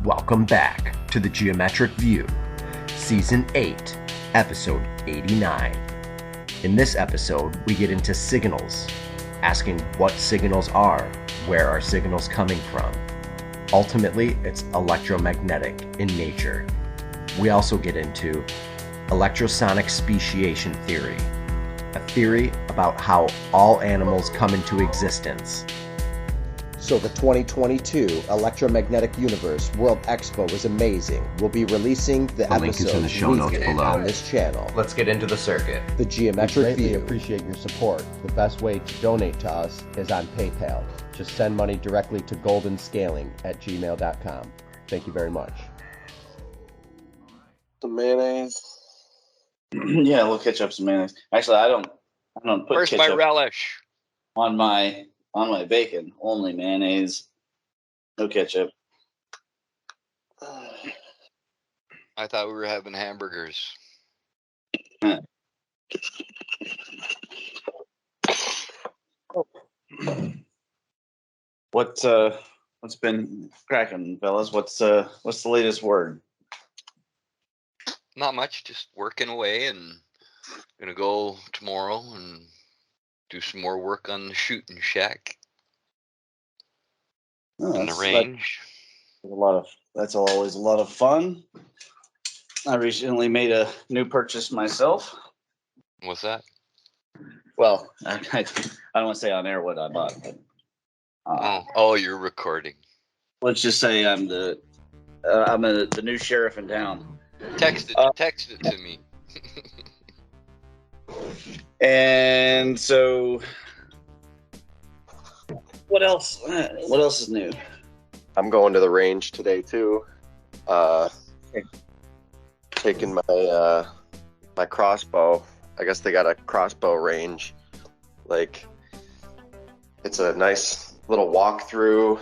Welcome back to the Geometric View, Season 8, Episode 89. In this episode, we get into signals, asking what signals are, where are signals coming from. Ultimately, it's electromagnetic in nature. We also get into Electrosonic Speciation Theory, a theory about how all animals come into existence. So the 2022 Electromagnetic Universe World Expo was amazing. We'll be releasing the link is in the show notes weekly below on this channel. Let's get into the circuit. The Geometric We View. appreciate your support. The best way to donate to us is on PayPal. Just send money directly to goldenscaling@gmail.com. Thank you very much. Some mayonnaise. Yeah, we'll catch up some mayonnaise. Actually, I don't put Where's my ketchup relish? on my bacon. Only mayonnaise, no ketchup. I thought we were having hamburgers. What's been cracking, fellas? What's the latest word? Not much, just working away, and gonna go tomorrow and do some more work on the shooting shack in the range. That's always a lot of fun. I recently made a new purchase myself. What's that? Well, I don't want to say on air what I bought, but Oh, you're recording. let's just say I'm the new sheriff in town. Text it to me. And so, what else? What else is new? I'm going to the range today too. Taking my my crossbow. I guess they got a crossbow range. Like, it's a nice little walkthrough.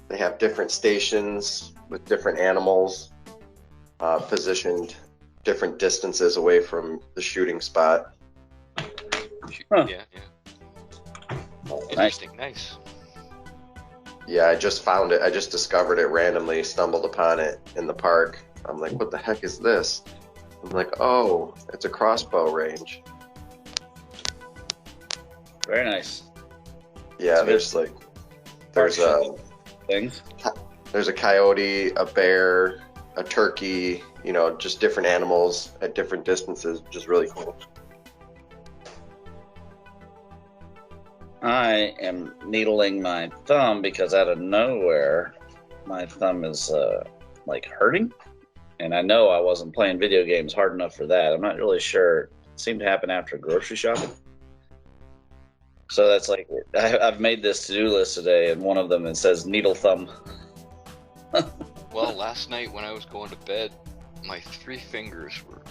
They have different stations with different animals positioned different distances away from the shooting spot. Huh. Yeah. Interesting, nice. Yeah, I just found it. I just discovered it randomly, stumbled upon it in the park. I'm like, what the heck is this? I'm like, oh, it's a crossbow range. Very nice. Yeah, There's there's a things. There's a coyote, a bear, a turkey, just different animals at different distances, which is really cool. I am needling my thumb because out of nowhere, my thumb is hurting, and I know I wasn't playing video games hard enough for that. I'm not really sure. It seemed to happen after grocery shopping. So that's like, I've made this to-do list today, and one of them, it says needle thumb. Well, last night when I was going to bed, my 3 fingers were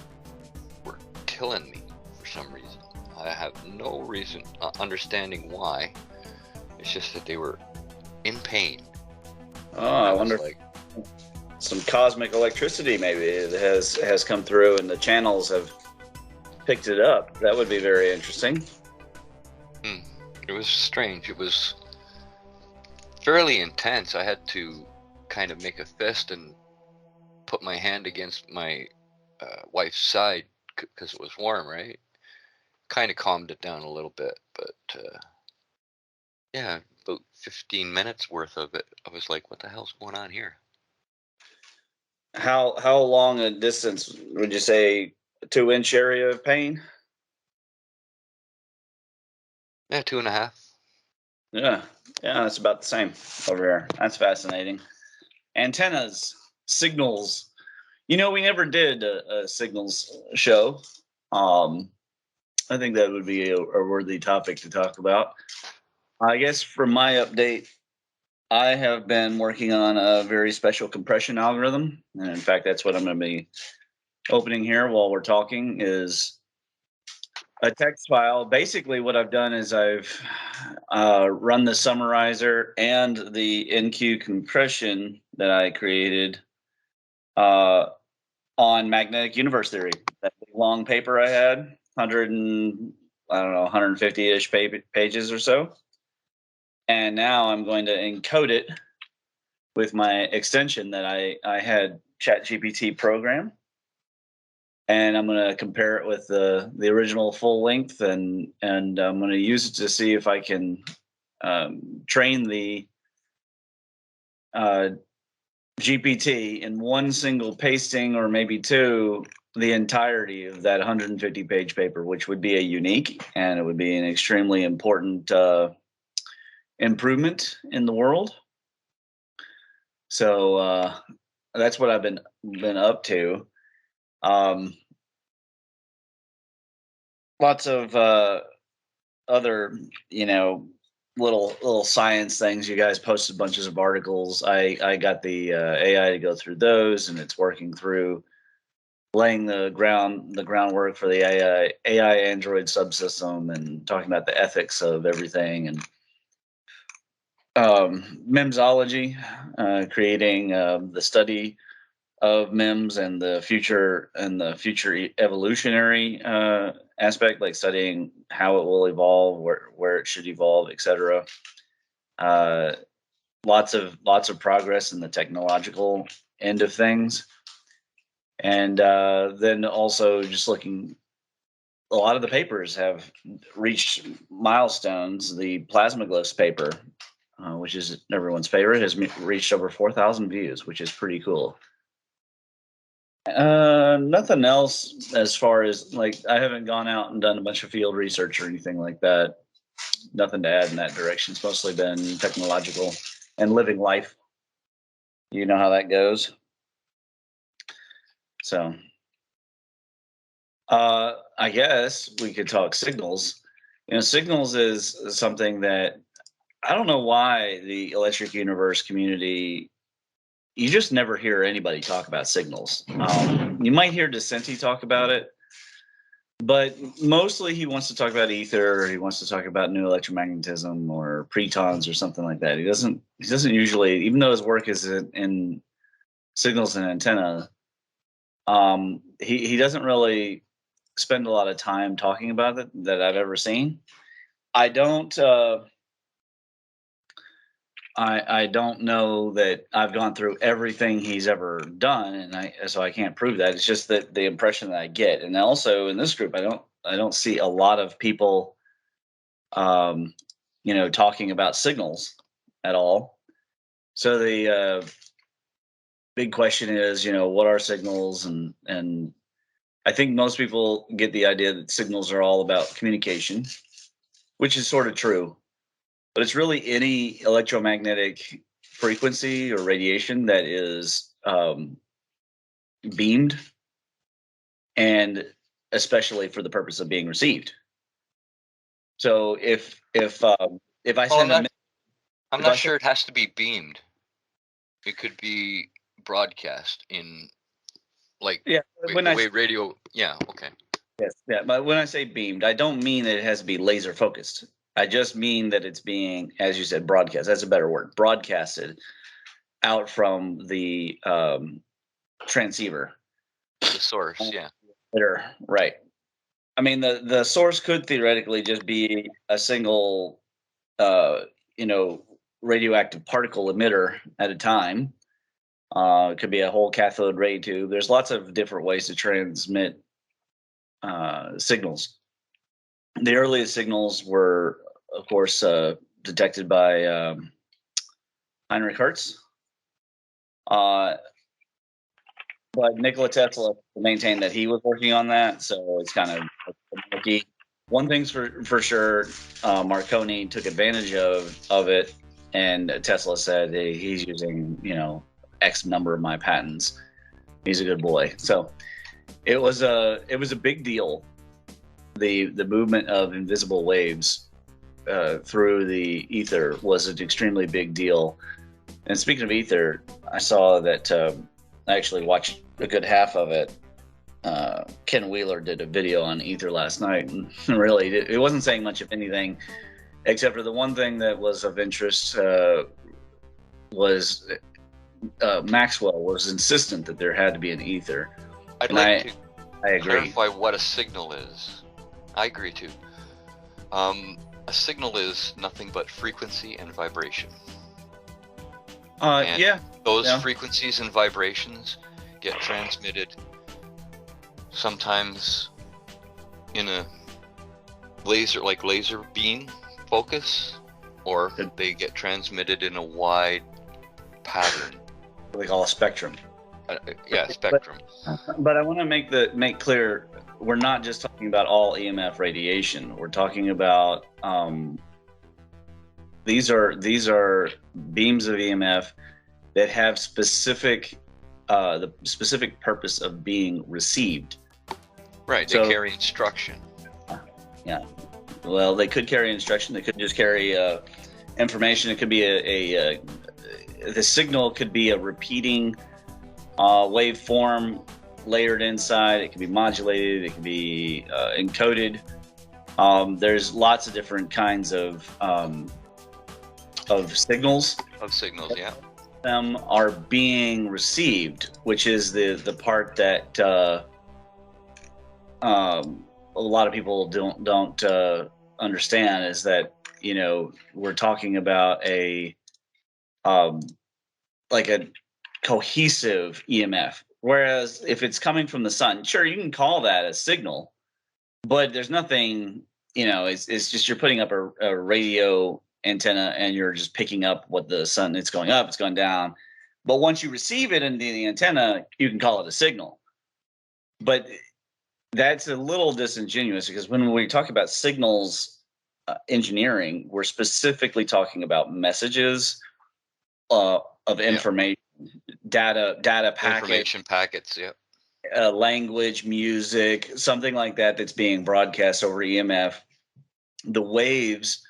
killing me for some reason. I have no reason understanding why. It's just that they were in pain. Oh, I wonder if some cosmic electricity maybe has come through and the channels have picked it up. That would be very interesting. It was strange. It was fairly intense. I had to kind of make a fist and put my hand against my wife's side because it was warm, right? Kind of calmed it down a little bit, but yeah, about 15 minutes worth of it. I was like, what the hell's going on here? How long a distance would you say? A 2-inch area of pain? Yeah, 2.5. Yeah, that's about the same over here. That's fascinating. Antennas, signals. We never did a signals show. I think that would be a worthy topic to talk about. I guess for my update, I have been working on a very special compression algorithm. And in fact, that's what I'm going to be opening here while we're talking is a text file. Basically, what I've done is I've run the summarizer and the NQ compression that I created on magnetic universe theory. That long paper I had, 150-ish pages or so. And now I'm going to encode it with my extension that I had ChatGPT program, and I'm going to compare it with the original full length, and I'm going to use it to see if I can train the GPT in one single pasting, or maybe two, the entirety of that 150-page paper, which would be a unique, and it would be an extremely important improvement in the world. So that's what I've been up to. Lots of other, little science things. You guys posted bunches of articles. I got the AI to go through those, and it's working through laying the groundwork for the AI Android subsystem, and talking about the ethics of everything, and memsology, creating the study of MEMS and the future evolutionary aspect, like studying how it will evolve, where it should evolve, etc. Lots of progress in the technological end of things, and then also just looking. A lot of the papers have reached milestones. The Plasmaglyphs paper, which is everyone's favorite, has reached over 4,000 views, which is pretty cool. Nothing else as far as, like, I haven't gone out and done a bunch of field research or anything like that. Nothing to add in that direction. It's mostly been technological and living life. You know how that goes. So, I guess we could talk signals. Signals is something that I don't know why the electric universe community, you just never hear anybody talk about signals. You might hear Dissenti talk about it, but mostly he wants to talk about ether, or he wants to talk about new electromagnetism or pretons or something like that. He doesn't usually, even though his work is in signals and antenna, he doesn't really spend a lot of time talking about it that I've ever seen. I don't know that I've gone through everything he's ever done, and so I can't prove that. It's just that the impression that I get. And also in this group, I don't see a lot of people talking about signals at all. So the big question is, what are signals? And I think most people get the idea that signals are all about communication, which is sort of true. But it's really any electromagnetic frequency or radiation that is beamed, and especially for the purpose of being received. So if I send I'm not sure it has to be beamed. It could be broadcast in, like, the way radio. Yeah. Okay. Yes. Yeah. But when I say beamed, I don't mean that it has to be laser focused. I just mean that it's being, as you said, broadcast. That's a better word. Broadcasted out from the transceiver. The source, yeah. Right. I mean, the source could theoretically just be a single, radioactive particle emitter at a time. It could be a whole cathode ray tube. There's lots of different ways to transmit signals. The earliest signals were, of course, detected by Heinrich Hertz. But Nikola Tesla maintained that he was working on that, so it's kind of murky. One thing's for sure, Marconi took advantage of it, and Tesla said, hey, he's using, X number of my patents. He's a good boy. So it was a big deal. The movement of invisible waves through the ether was an extremely big deal. And speaking of ether, I saw that I actually watched a good half of it. Ken Wheeler did a video on ether last night, and really it wasn't saying much of anything, except for the one thing that was of interest was Maxwell was insistent that there had to be an ether. I'd like I agree. Clarify what a signal is. I agree too. A signal is nothing but frequency and vibration. And Yeah. those Yeah. frequencies and vibrations get transmitted sometimes in a laser beam focus, or they get transmitted in a wide pattern. What they call a spectrum. Spectrum. But I want to make clear, we're not just talking about all EMF radiation. We're talking about these are beams of EMF that have the specific purpose of being received. Right. They carry instruction. Yeah. Well, they could carry instruction. They could just carry information. It could be the signal could be a repeating waveform layered inside. It can be modulated. It can be encoded. There's lots of different kinds of signals. Of signals, yeah. Them are being received, which is the part that a lot of people don't understand, is that we're talking about a cohesive EMF. Whereas if it's coming from the sun, sure, you can call that a signal, but there's nothing, it's just you're putting up a radio antenna and you're just picking up what the sun, it's going up, it's going down. But once you receive it in the antenna, you can call it a signal. But that's a little disingenuous, because when we talk about signals engineering, we're specifically talking about messages of information, data packets, information packets, yeah. Language, music, something like that that's being broadcast over EMF. The waves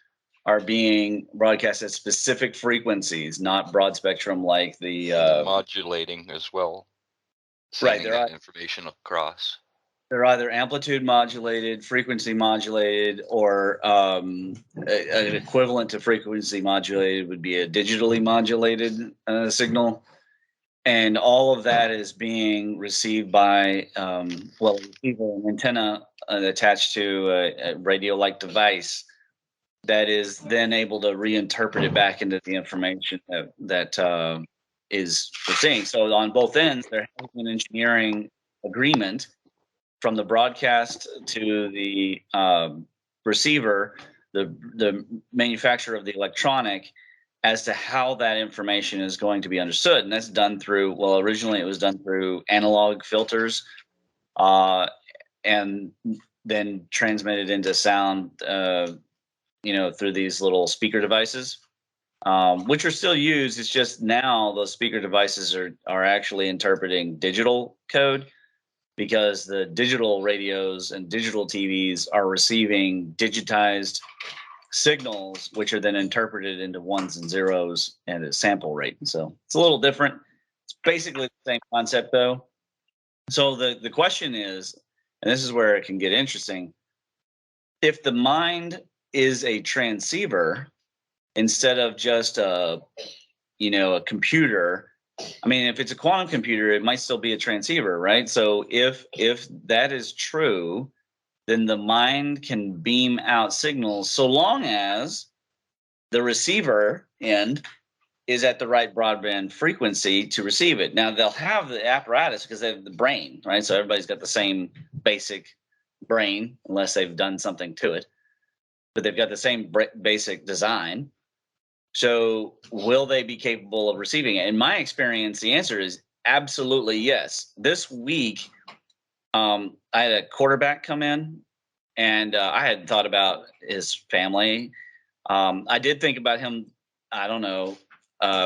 are being broadcast at specific frequencies, not broad spectrum like the modulating as well. Right, Sending that information across. They're either amplitude modulated, frequency modulated, or an equivalent to frequency modulated would be a digitally modulated signal. And all of that is being received by, an antenna attached to a radio-like device that is then able to reinterpret it back into the information that is receiving. So on both ends, there has been engineering agreement from the broadcast to the receiver, the manufacturer of the electronic, as to how that information is going to be understood. And that's done through, originally it was done through analog filters, and then transmitted into sound, through these little speaker devices, which are still used. It's just now those speaker devices are actually interpreting digital code, because the digital radios and digital TVs are receiving digitized signals, which are then interpreted into ones and zeros at a sample rate. So it's a little different. It's basically the same concept, though. So the question is, and this is where it can get interesting, if the mind is a transceiver instead of just a computer. I mean, if it's a quantum computer, it might still be a transceiver, right? So if that is true, then the mind can beam out signals so long as the receiver end is at the right broadband frequency to receive it. Now, they'll have the apparatus because they have the brain, right? So everybody's got the same basic brain, unless they've done something to it. But they've got the same basic design. So will they be capable of receiving it? In my experience, the answer is absolutely yes. This week, I had a quarterback come in, and I had thought about his family. I did think about him, I don't know,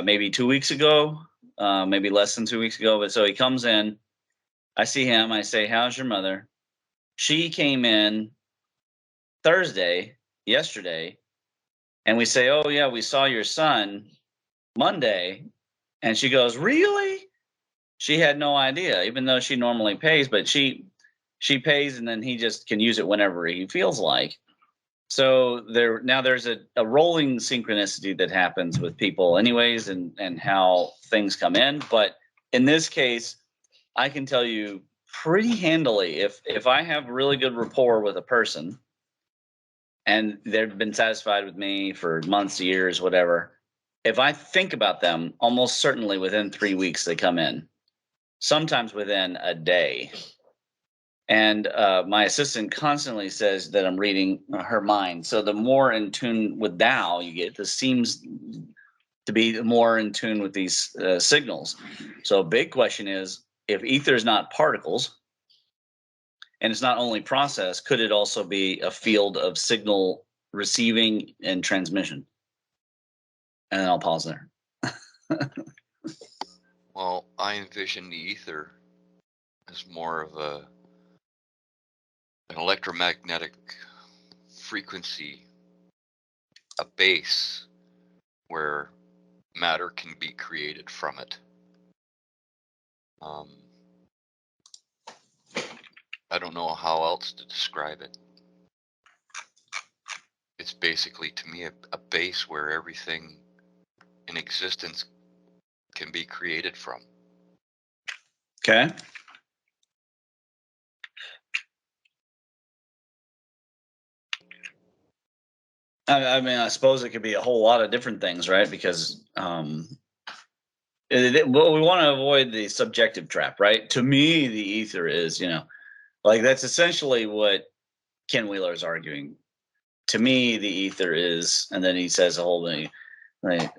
maybe 2 weeks ago, maybe less than 2 weeks ago. But so he comes in, I see him, I say, "How's your mother?" She came in yesterday, and we say, "Oh yeah, we saw your son Monday." And she goes, "Really?" She had no idea, even though she normally pays, but she pays, and then he just can use it whenever he feels like. So there's a rolling synchronicity that happens with people anyways, and how things come in. But in this case, I can tell you pretty handily, if I have really good rapport with a person and they've been satisfied with me for months, years, whatever, if I think about them, almost certainly within 3 weeks they come in, sometimes within a day. And my assistant constantly says that I'm reading her mind. So the more in tune with Tao you get, this seems to be more in tune with these signals. So a big question is, if ether is not particles, and it's not only process, could it also be a field of signal receiving and transmission? And then I'll pause there. Well, I envision the ether as more of an electromagnetic frequency, a base where matter can be created from it. I don't know how else to describe it. It's basically, to me, a base where everything in existence can be created from. Okay. I mean, I suppose it could be a whole lot of different things, right? Because well, we want to avoid the subjective trap, right? To me, the ether is, like that's essentially what Ken Wheeler is arguing. To me, the ether is, and then he says a whole thing, right?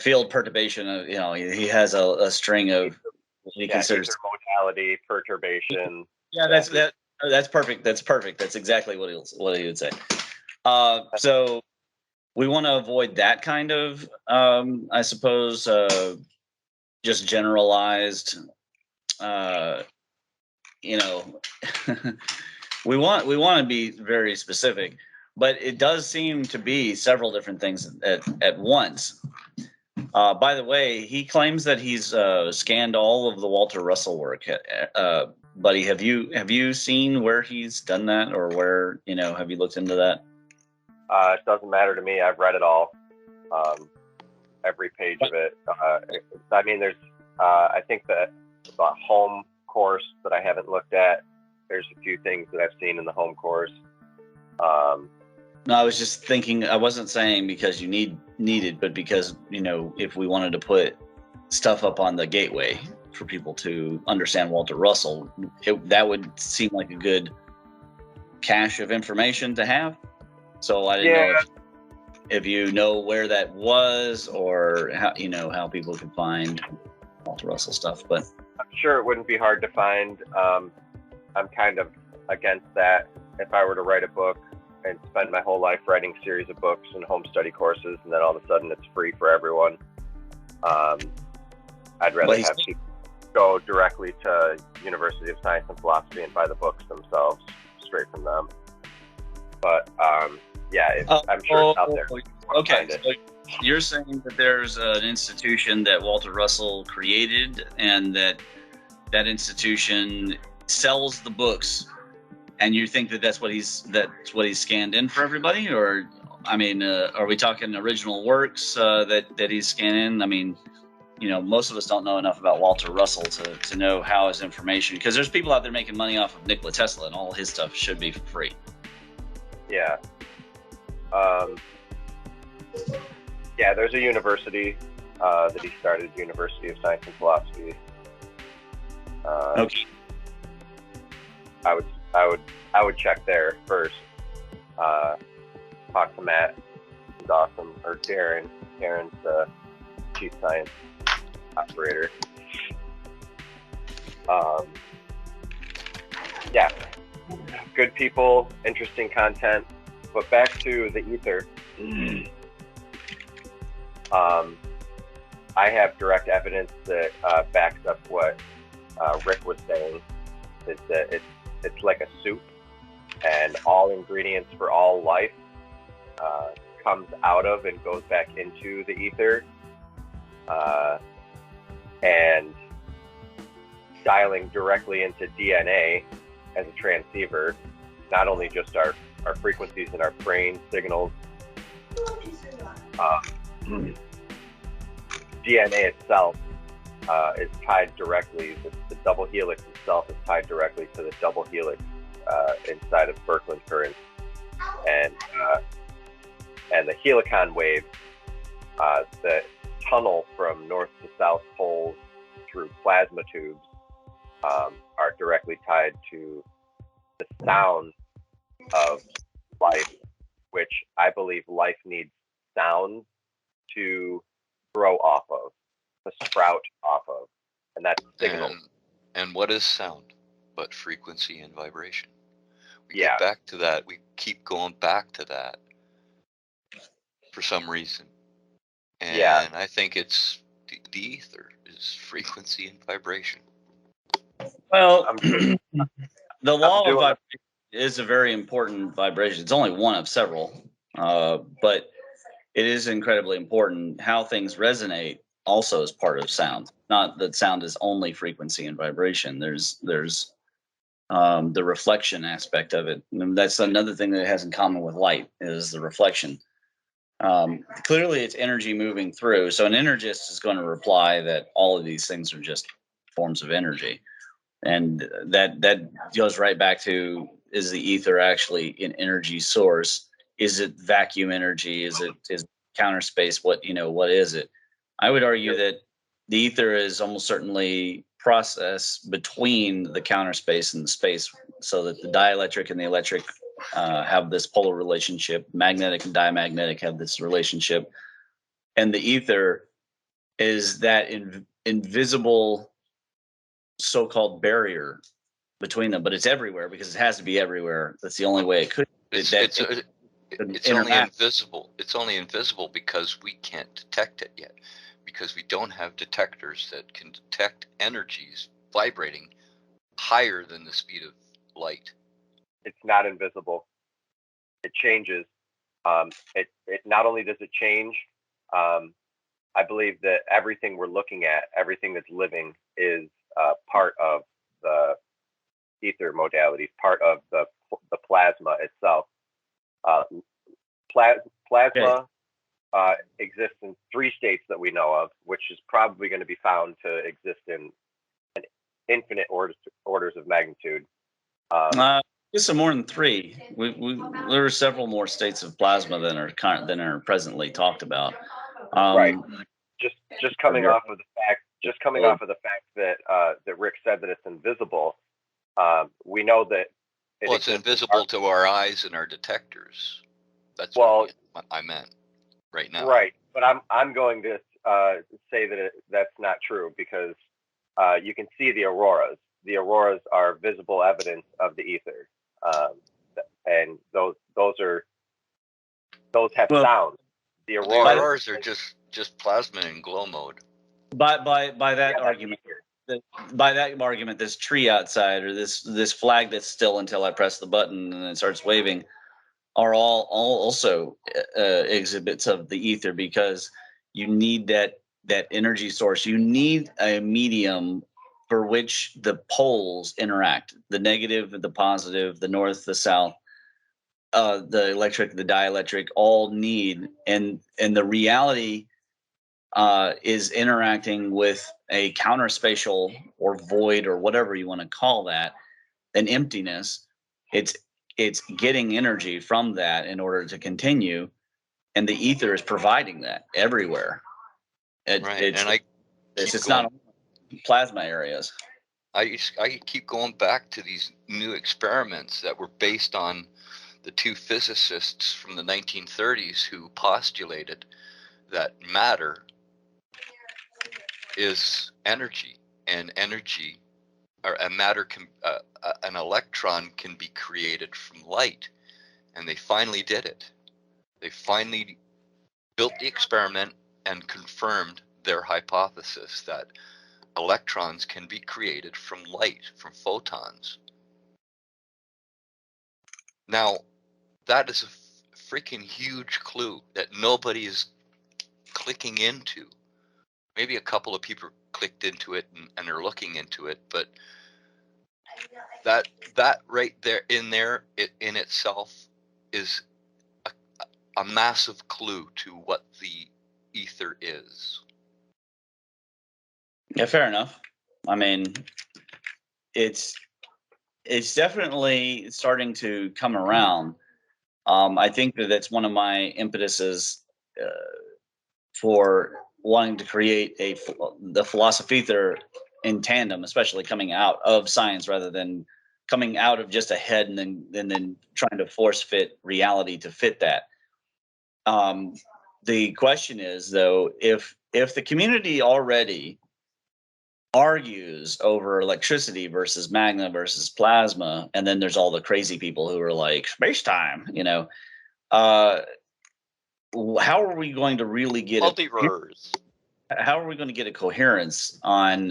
Field perturbation. He has a string of what he considers ether modality, perturbation. Yeah, that's perfect. That's perfect. That's exactly what he would say. So we want to avoid that kind of, I suppose, just generalized. We want to be very specific, but it does seem to be several different things at once. By the way, he claims that he's scanned all of the Walter Russell work. Buddy, have you seen where he's done that, or where have you looked into that? It doesn't matter to me. I've read it all, every page of it. I mean, there's, I think that the home course that I haven't looked at, there's a few things that I've seen in the home course. No, I was just thinking, I wasn't saying because you needed, but because, if we wanted to put stuff up on the gateway for people to understand Walter Russell, that would seem like a good cache of information to have. So I didn't know if you know where that was, or how people could find Walter Russell stuff. But I'm sure it wouldn't be hard to find. I'm kind of against that. If I were to write a book and spend my whole life writing a series of books and home study courses, and then all of a sudden it's free for everyone, I'd rather have people go directly to University of Science and Philosophy and buy the books themselves straight from them. But I'm sure it's out there. Okay, so you're saying that there's an institution that Walter Russell created, and that institution sells the books, and you think that that's what he's scanned in for everybody? Or I mean, are we talking original works that he's scanning? I mean, most of us don't know enough about Walter Russell to know how his information, because there's people out there making money off of Nikola Tesla, and all his stuff should be free. Yeah. There's a university that he started, University of Science and Philosophy. Okay. I would check there first. Talk to Matt. He's awesome. Or Darren. Darren's the chief science operator. Good people, interesting content. But back to the ether. I have direct evidence that backs up what Rick was saying, is that it's like a soup, and all ingredients for all life comes out of and goes back into the ether, and dialing directly into DNA as a transceiver, not only just our frequencies in our brain signals. DNA itself is tied directly, the double helix itself is tied directly to the double helix inside of birkeland currents. And the helicon wave The tunnel from north to south poles through plasma tubes are directly tied to the sound of life, which I believe life needs sound to grow off of, to sprout off of, and that's signal. And what is sound but frequency and vibration? We Yeah. get back to that. We keep going back to that for some reason. And Yeah. I think it's the ether is frequency and vibration. Well, I'm doing- the law of doing- vibration is a very important vibration. It's only one of several, but it is incredibly important. How things resonate also is part of sound. Not that sound is only frequency and vibration. There's the reflection aspect of it. And that's another thing that it has in common with light is the reflection. Clearly, it's energy moving through. So an energist is going to reply that all of these things are just forms of energy. And that goes right back to, is the ether actually an energy source? Is it vacuum energy? Is counter space? What is it? I would argue that the ether is almost certainly process between the counter space and the space, so that the dielectric and the electric have this polar relationship. Magnetic and diamagnetic have this relationship, and the ether is that invisible so-called barrier between them, but it's everywhere because it has to be everywhere. That's the only way it could. It's only invisible. It's only invisible because we can't detect it yet, because we don't have detectors that can detect energies vibrating higher than the speed of light. It's not invisible. It changes. It not only does it change, I believe that everything we're looking at, everything that's living, is part of the ether modalities, part of the plasma itself. Plasma exists in 3 states that we know of, which is probably going to be found to exist in an infinite orders of magnitude. Just some more than 3. There are several more states of plasma than are presently talked about. Right. Just coming off of the fact that that Rick said that it's invisible. We know that it's invisible to our eyes and our detectors. That's what I meant right now. Right, but I'm going to say that that's not true, because you can see the auroras. The auroras are visible evidence of the ether, and those have sound. The auroras are just plasma in glow mode. By that argument. By that argument, this tree outside, or this flag that's still until I press the button and it starts waving, are all also exhibits of the ether, because you need that energy source. You need a medium for which the poles interact: the negative, the positive, the north, the south, the electric, the dielectric, all need, and the reality is interacting with a counterspatial or void, or whatever you want to call that, an emptiness. It's getting energy from that in order to continue, and the ether is providing that everywhere. It's not plasma areas. I keep going back to these new experiments that were based on the 2 physicists from the 1930s who postulated that matter is energy, and energy, or a matter can, an electron can be created from light, and they finally did it. They finally built the experiment and confirmed their hypothesis that electrons can be created from light, from photons. Now, that is a freaking huge clue that nobody is clicking into. Maybe a couple of people clicked into it and are looking into it, but that right there in itself is a massive clue to what the ether is. Yeah, fair enough. I mean, it's definitely starting to come around. I think that that's one of my impetuses for wanting to create the philosophy ether in tandem, especially coming out of science rather than coming out of just a head and then trying to force fit reality to fit that. The question is, though, if the community already argues over electricity versus magna versus plasma, and then there's all the crazy people who are like space-time, how are we going to really get Multiverse. how are we going to get a coherence on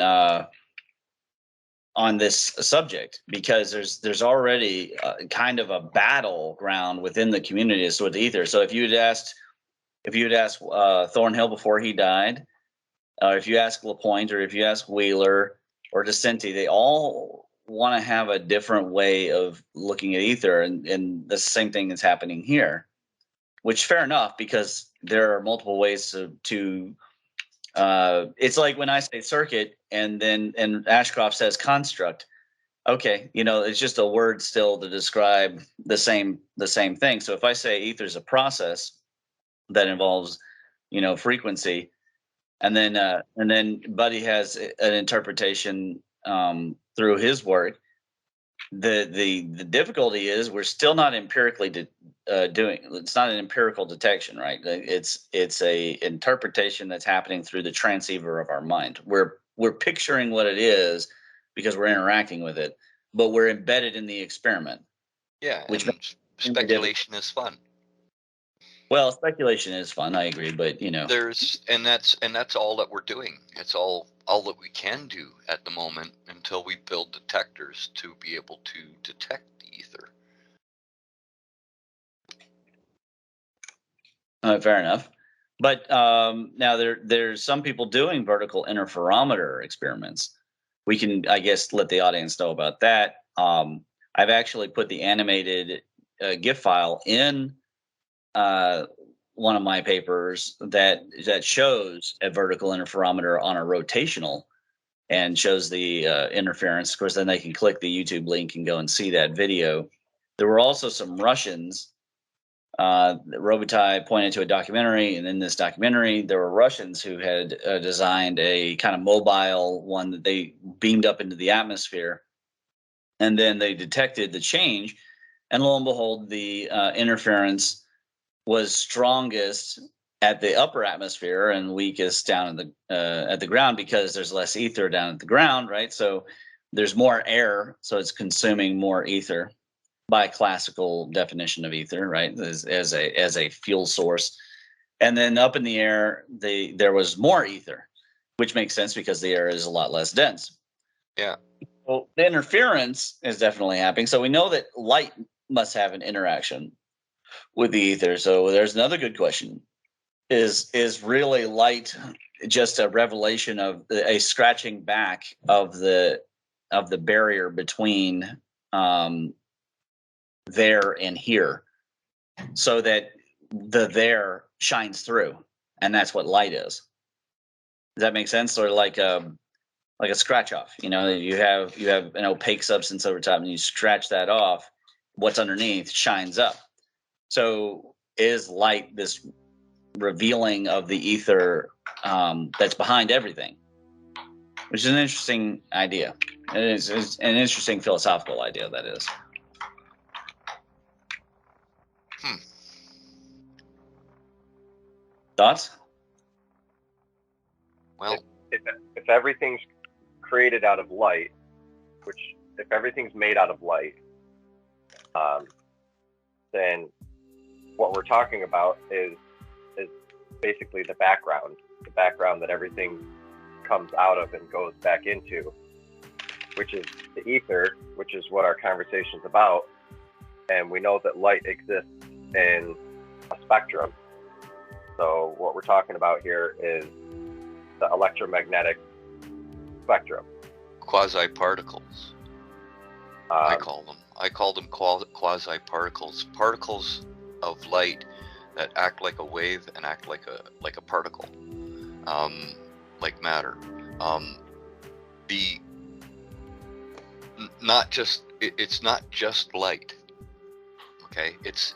this subject? Because there's already kind of a battleground within the community as to what the ether. So if you had asked Thornhill before he died, if you ask LaPointe, or if you ask Wheeler or DeCinti, they all want to have a different way of looking at ether, and the same thing is happening here. Which fair enough, because there are multiple ways to it's like when I say circuit and Ashcroft says construct. Okay, it's just a word still to describe the same thing. So if I say ether's a process that involves, frequency, and then Buddy has an interpretation through his work. The difficulty is we're still not empirically doing. It's not an empirical detection, right? It's a interpretation that's happening through the transceiver of our mind. We're picturing what it is because we're interacting with it, but we're embedded in the experiment. Yeah, which and speculation is fun. Well, speculation is fun. I agree, but that's all that we're doing. It's all that we can do at the moment until we build detectors to be able to detect the ether. Fair enough. But now there's some people doing vertical interferometer experiments. We can, I guess, let the audience know about that. I've actually put the animated GIF file in one of my papers that shows a vertical interferometer on a rotational and shows the interference. Of course, then they can click the YouTube link and go and see that video. There were also some Russians. Robitaille pointed to a documentary, and in this documentary, there were Russians who had designed a kind of mobile one that they beamed up into the atmosphere, and then they detected the change, and lo and behold, the interference was strongest at the upper atmosphere and weakest down at the ground, because there's less ether down at the ground, right? So there's more air, so it's consuming more ether by classical definition of ether, right? As a fuel source. And then up in the air, there was more ether, which makes sense because the air is a lot less dense. Yeah. Well, the interference is definitely happening. So we know that light must have an interaction with the ether. So there's another good question. Is really light just a revelation of a scratching back of the barrier between there and here, so that the there shines through, and that's what light is? Does that make sense? Or like a scratch off, you have an opaque substance over top and you scratch that off, what's underneath shines up. So is light this revealing of the ether that's behind everything? Which is an interesting idea. It's an interesting philosophical idea, that is. Thoughts? Well, if everything's created out of light, if everything's made out of light, then what we're talking about is basically the background that everything comes out of and goes back into, which is the ether, which is what our conversation is about. And we know that light exists in a spectrum. So what we're talking about here is the electromagnetic spectrum. Quasi-particles. I call them quasi-particles. Particles of light that act like a wave and act like a particle, like matter. It's not just light. Okay, it's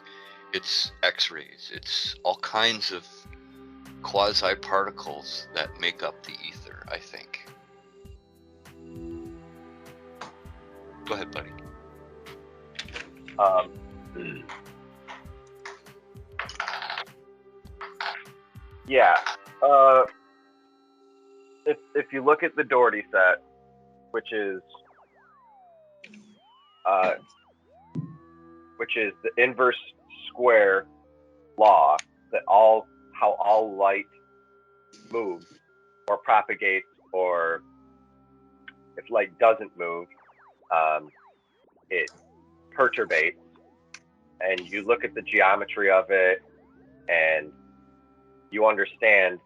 X-rays. It's all kinds of quasi-particles that make up the ether, I think. Go ahead, buddy. Yeah. If you look at the Dougherty set, which is the inverse square law that how all light moves or propagates, or if light doesn't move, it perturbates. And you look at the geometry of it, and you understand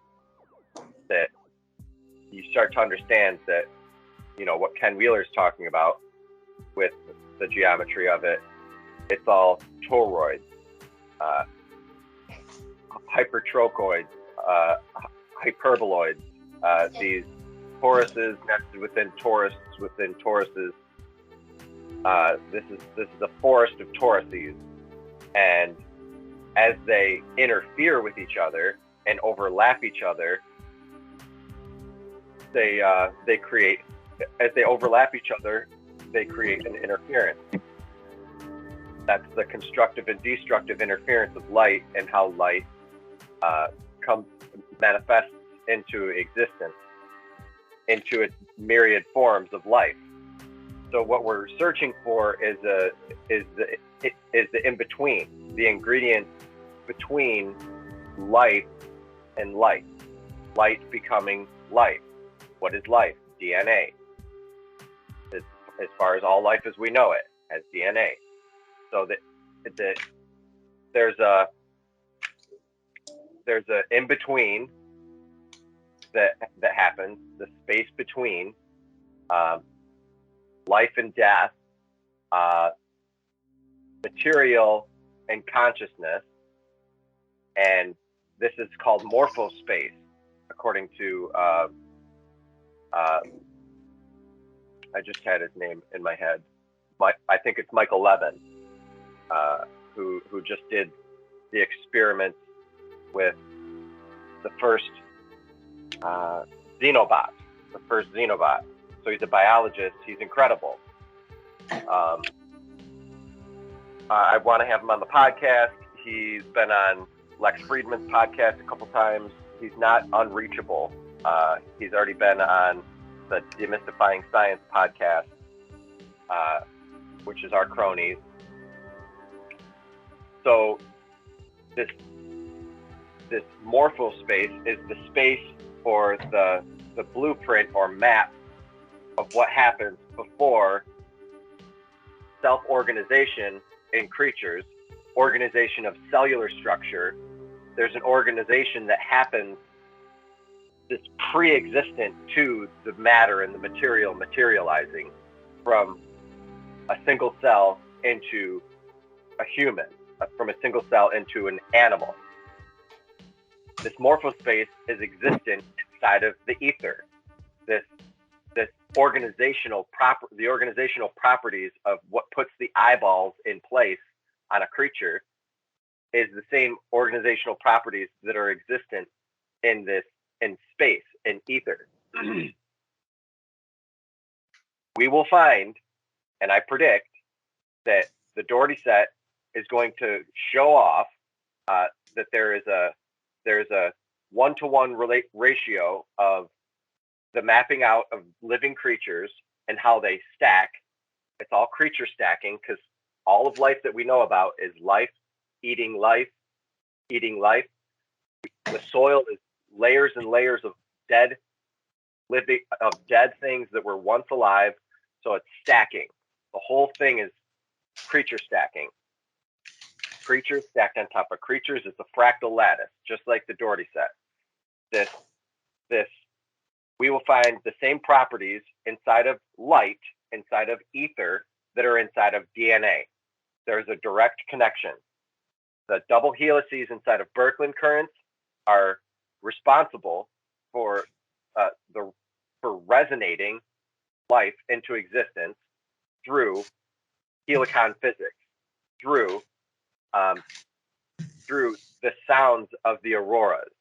that you start to understand that, you know, what Ken Wheeler's talking about with the geometry of it. It's all toroids, hypertrochoids, hyperboloids, these toruses nested within toruses within toruses. This is a forest of toruses, and as they interfere with each other and overlap each other, they create, as they overlap each other, they create an interference. That's the constructive and destructive interference of light, and how light manifests into existence, into its myriad forms of life. So what we're searching for is the in between, the ingredient between life and light. Light becoming life. What is life? DNA. As far as all life as we know it, as DNA. So that there's a in between that happens, the space between life and death, material and consciousness, and this is called morphospace, according to I just had his name in my head. I think it's Michael Levin, who just did the experiments with the first xenobot, So he's a biologist. He's incredible. I want to have him on the podcast. He's been on Lex Friedman's podcast a couple times. He's not unreachable. He's already been on the Demystifying Science podcast, which is our cronies. So this morphospace is the space for the blueprint or map of what happens before self-organization in creatures, organization of cellular structure. There's an organization that happens that's pre-existent to the matter and the material materializing from a single cell into a human, from a single cell into an animal. This morphospace is existent inside of the ether. This organizational properties of what puts the eyeballs in place on a creature is the same organizational properties that are existent in space, in ether. We will find, and I predict, that the Dougherty set is going to show off that there's a one-to-one ratio of the mapping out of living creatures and how they stack. It's all creature stacking, because all of life that we know about is life, eating life, eating life. The soil is layers and layers of dead things that were once alive. So it's stacking. The whole thing is creature stacking. Creatures stacked on top of creatures. It's a fractal lattice, just like the Dougherty set. We will find the same properties inside of light, inside of ether, that are inside of DNA. There's a direct connection. The double helices inside of birkeland currents are responsible for resonating life into existence through helicon physics, through the sounds of the auroras.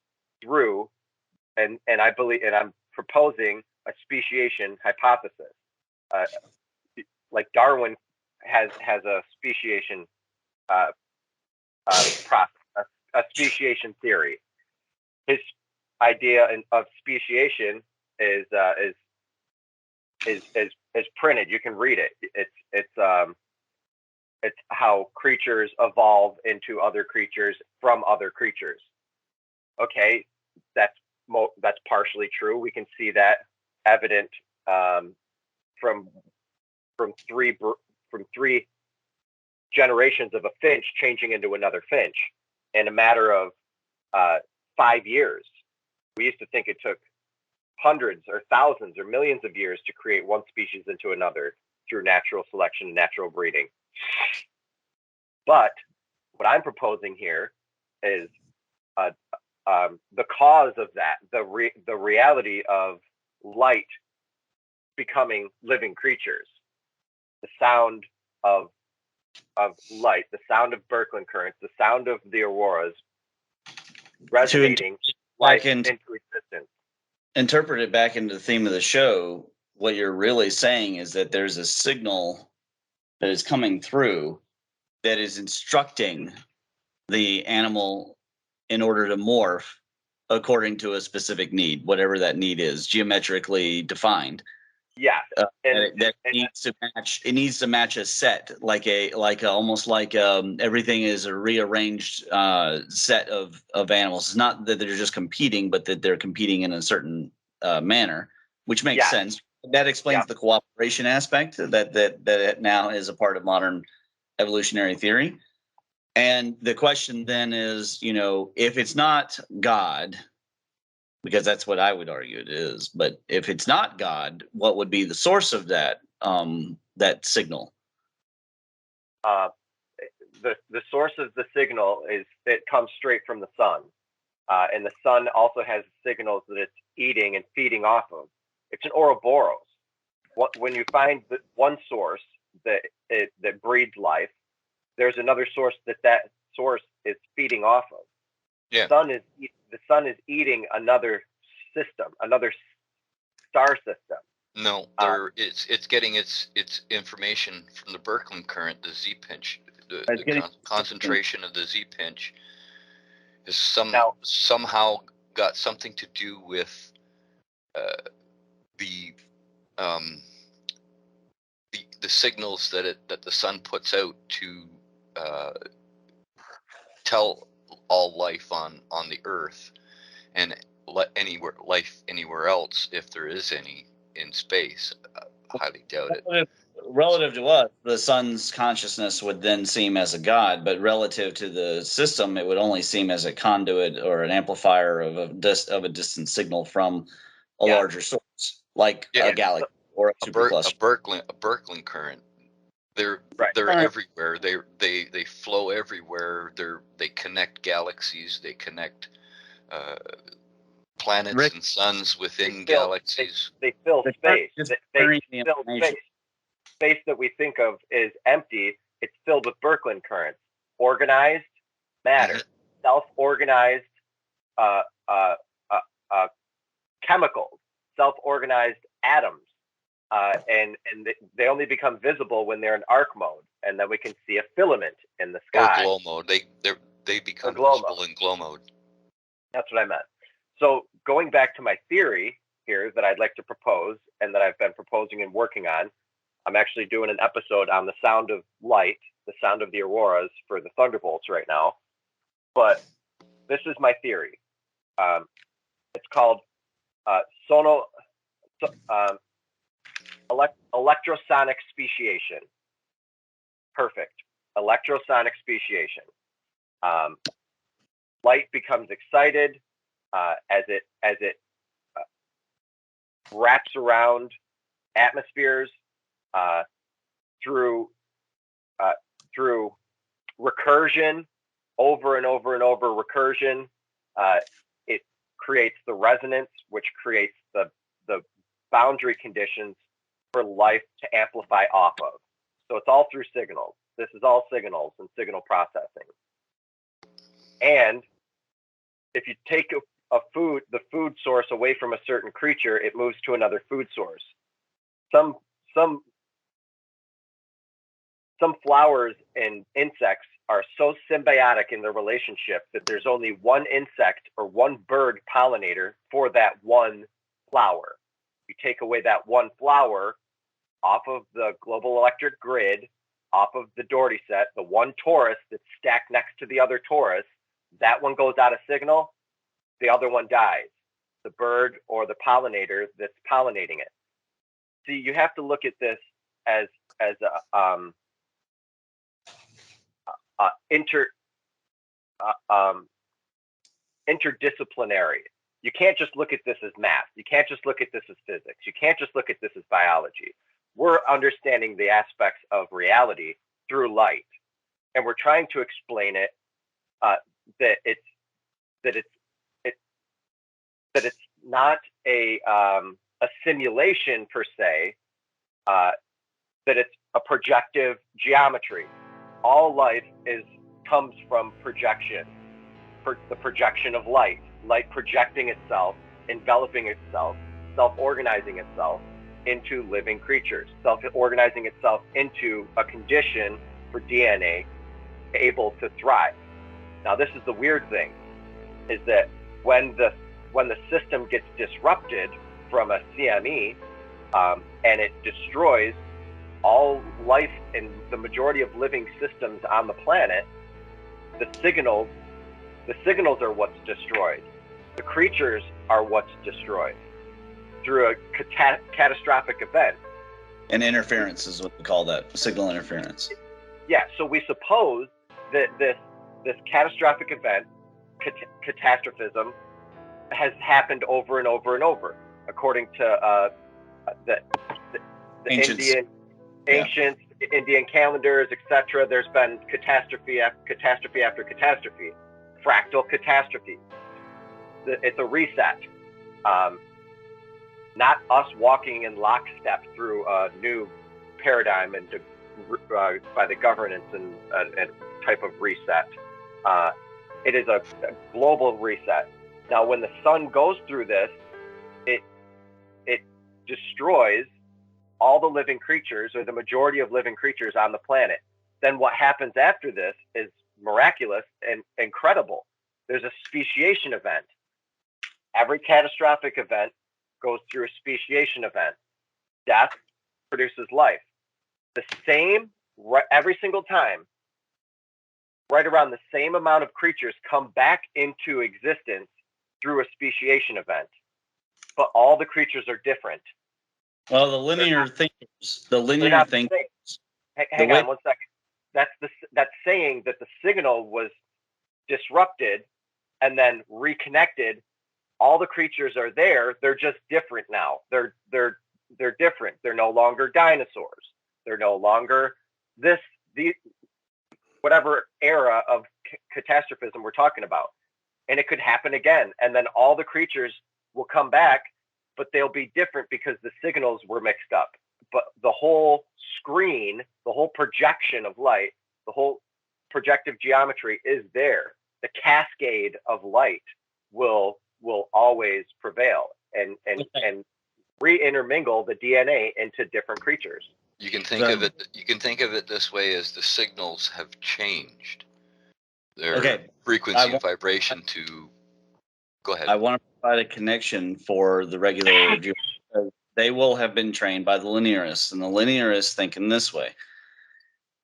through, and I believe, and I'm proposing a speciation hypothesis. Like Darwin has a speciation process, a speciation theory. His idea of speciation is printed. You can read it. It's how creatures evolve into other creatures from other creatures. Okay, that's partially true. We can see that evident from three generations of a finch changing into another finch in a matter of 5 years. We used to think it took hundreds or thousands or millions of years to create one species into another through natural selection and natural breeding. But what I'm proposing here is the cause of that, the reality of light becoming living creatures, the sound of light, the sound of birkeland currents, the sound of the auroras resonating life into existence. Interpret it back into the theme of the show. What you're really saying is that there's a signal that is coming through that is instructing the animal in order to morph according to a specific need, whatever that need is, geometrically defined. Yeah, It needs to match a set, almost like everything is a rearranged set of animals. It's not that they're just competing, but that they're competing in a certain manner, which makes sense. That explains the cooperation aspect that now is a part of modern evolutionary theory. And the question then is, if it's not God, because that's what I would argue it is, but if it's not God, what would be the source of that signal? The source of the signal it comes straight from the sun, and the sun also has signals that it's eating and feeding off of. It's an Ouroboros. When you find one source that breeds life, there's another source that source is feeding off of. Yeah. The sun is eating another system, another star system. No, it's getting its information from the birkeland current, the Z pinch. The concentration of the Z pinch is somehow got something to do with the signals that the sun puts out to tell all life on the Earth and let life anywhere else, if there is any in space. Highly doubt it. Relative to us, the sun's consciousness would then seem as a god, but relative to the system, it would only seem as a conduit or an amplifier of a distant signal from a larger source, like a galaxy or a supercluster. A birkeland current. They're everywhere. They flow everywhere. They connect galaxies. They connect planets and suns within galaxies. They fill space. They fill space. Space that we think of is empty. It's filled with birkeland currents, organized matter, self-organized chemicals, self-organized atoms. And they only become visible when they're in arc mode, and then we can see a filament in the sky. Or glow mode. They become visible in glow mode. That's what I meant. So going back to my theory here that I'd like to propose, and that I've been proposing and working on, I'm actually doing an episode on the sound of light, the sound of the auroras for the thunderbolts right now. But this is my theory. It's called electrosonic speciation. Perfect. Electrosonic speciation. Light becomes excited as it wraps around atmospheres through recursion, over and over and over recursion. It creates the resonance, which creates the boundary conditions for life to amplify off of. So it's all through signals. This is all signals and signal processing. And if you take the food source away from a certain creature, it moves to another food source. Some flowers and insects are so symbiotic in their relationship that there's only one insect or one bird pollinator for that one flower. You take away that one flower off of the global electric grid, off of the Dougherty set, the one torus that's stacked next to the other torus, that one goes out of signal, the other one dies, the bird or the pollinator that's pollinating it. See, you have to look at this as interdisciplinary. You can't just look at this as math. You can't just look at this as physics. You can't just look at this as biology. We're understanding the aspects of reality through light, and we're trying to explain it that it's not a simulation per se, that it's a projective geometry. All life comes from projection, the projection of light projecting itself, enveloping itself, self-organizing itself into living creatures, self-organizing itself into a condition for DNA able to thrive. Now, this is the weird thing, is that when the system gets disrupted from a CME, and it destroys all life in the majority of living systems on the planet, the signals are what's destroyed. The creatures are what's destroyed through a catastrophic event. And interference is what we call that, signal interference. Yeah, so we suppose that this catastrophic event, catastrophism, has happened over and over and over, according to the Ancients. ancient Indian calendars, etc. There's been catastrophe after catastrophe, fractal catastrophe. It's a reset, not us walking in lockstep through a new paradigm and by the governance and type of reset. It is a global reset. Now, when the sun goes through this, it destroys all the living creatures, or the majority of living creatures on the planet. Then what happens after this is miraculous and incredible. There's a speciation event. Every catastrophic event goes through a speciation event. Death produces life. The same, every single time, right around the same amount of creatures come back into existence through a speciation event. But all the creatures are different. Well, the linear thinkers. Hang on 1 second. That's saying that the signal was disrupted and then reconnected. All the creatures are there. They're just different now. They're different. They're no longer dinosaurs. They're no longer whatever era of catastrophism we're talking about. And it could happen again. And then all the creatures will come back, but they'll be different because the signals were mixed up. But the whole screen, the whole projection of light, the whole projective geometry is there. The cascade of light will always prevail and re-intermingle the DNA into different creatures. You can think of it this way: as the signals have changed their frequency and vibration to. Go ahead. I want to provide a connection for the regular viewer. They will have been trained by the linearists, and the linearists think in this way.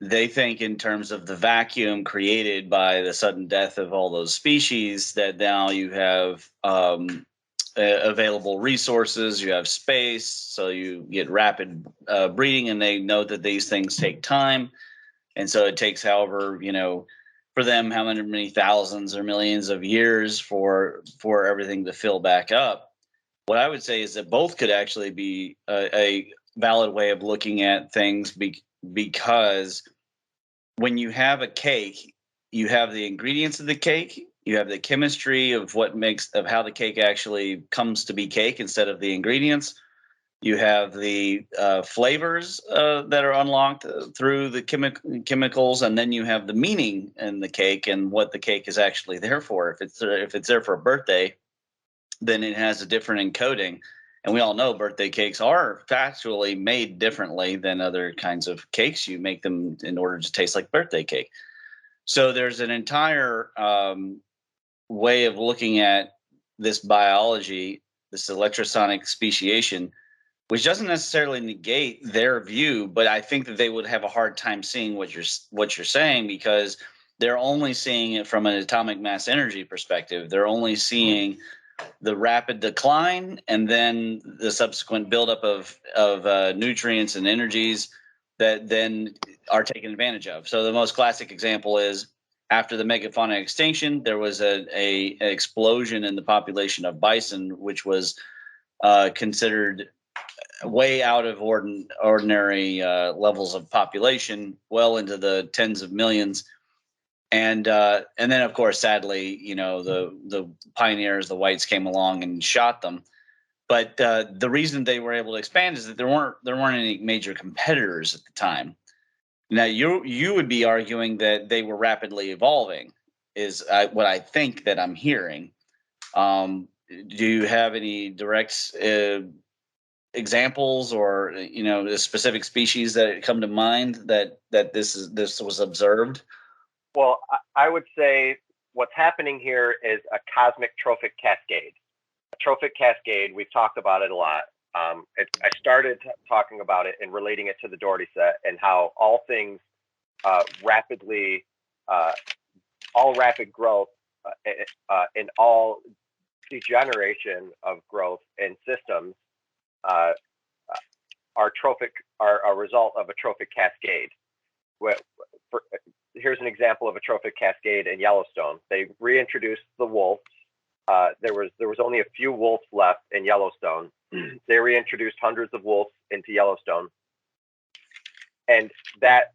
They think in terms of the vacuum created by the sudden death of all those species, that now you have available resources, you have space, so you get rapid breeding, and they know that these things take time. And so it takes however, for them, how many thousands or millions of years for everything to fill back up. What I would say is that both could actually be a valid way of looking at things, because when you have a cake, you have the ingredients of the cake, you have the chemistry of how the cake actually comes to be cake instead of the ingredients. You have the flavors that are unlocked through the chemicals, and then you have the meaning in the cake and what the cake is actually there for. If it's there for a birthday, then it has a different encoding. And we all know birthday cakes are factually made differently than other kinds of cakes. You make them in order to taste like birthday cake. So there's an entire way of looking at this biology, this electrosonic speciation, which doesn't necessarily negate their view, but I think that they would have a hard time seeing what you're saying, because they're only seeing it from an atomic mass energy perspective. They're only seeing the rapid decline and then the subsequent buildup of nutrients and energies that then are taken advantage of. So the most classic example is after the megafauna extinction, there was an explosion in the population of bison, which was considered way out of ordinary levels of population, well into the tens of millions. And then, of course, sadly, the pioneers, the whites, came along and shot them. But the reason they were able to expand is that there weren't any major competitors at the time. Now, you would be arguing that they were rapidly evolving, is what I think that I'm hearing. Do you have any direct examples or the specific species that come to mind that this was observed? Well, I would say what's happening here is a cosmic trophic cascade. A trophic cascade, we've talked about it a lot. I started talking about it and relating it to the Dougherty set and how all things rapidly, all rapid growth and all degeneration of growth in systems are a result of a trophic cascade. Here's an example of a trophic cascade in Yellowstone. They reintroduced the wolves. There was only a few wolves left in Yellowstone. They reintroduced hundreds of wolves into Yellowstone, and that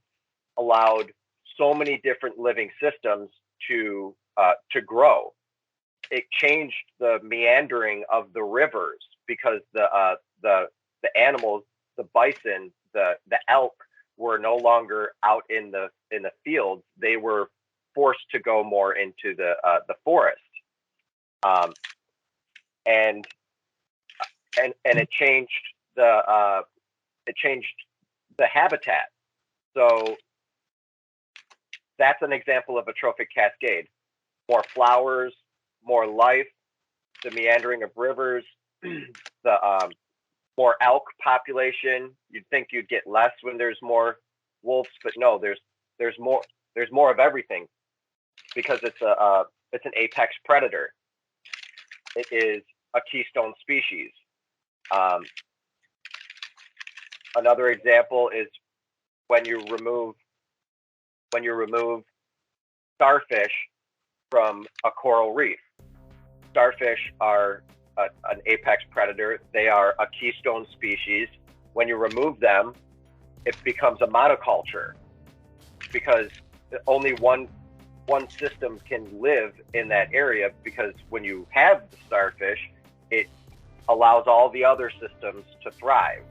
allowed so many different living systems to grow. It changed the meandering of the rivers because the animals, the bison, the elk, were no longer out in the fields. They were forced to go more into the forest, and it changed the habitat. So that's an example of a trophic cascade. More flowers, more life, the meandering of rivers, the more elk population. You'd think you'd get less when there's more wolves, but no, there's more of everything, because it's an apex predator. It is a keystone species. Another example is when you remove starfish from a coral reef. Starfish are an apex predator. They are a keystone species. When you remove them, it becomes a monoculture, because only one system can live in that area, because when you have the starfish, it allows all the other systems to thrive.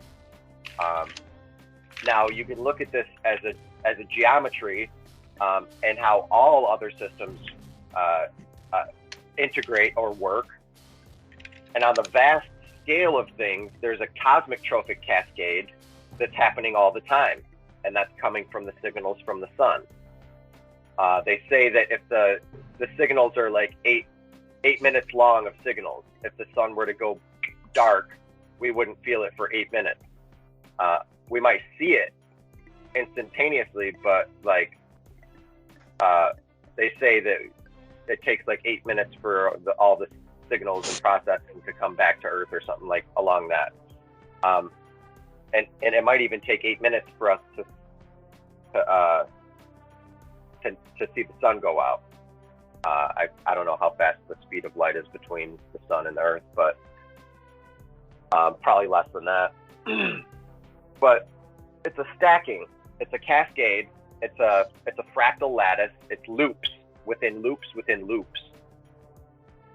Now you can look at this as a geometry, and how all other systems integrate or work. And on the vast scale of things, there's a cosmic trophic cascade that's happening all the time, and that's coming from the signals from the sun. They say that if the signals are like eight minutes long of signals, if the sun were to go dark, we wouldn't feel it for 8 minutes. We might see it instantaneously, but they say that it takes like 8 minutes for all the signals and processing to come back to Earth, or something like along that. And it might even take 8 minutes for us to see the sun go out. I don't know how fast the speed of light is between the sun and the Earth, but probably less than that. But it's a stacking. It's a cascade. It's a fractal lattice. It's loops within loops within loops.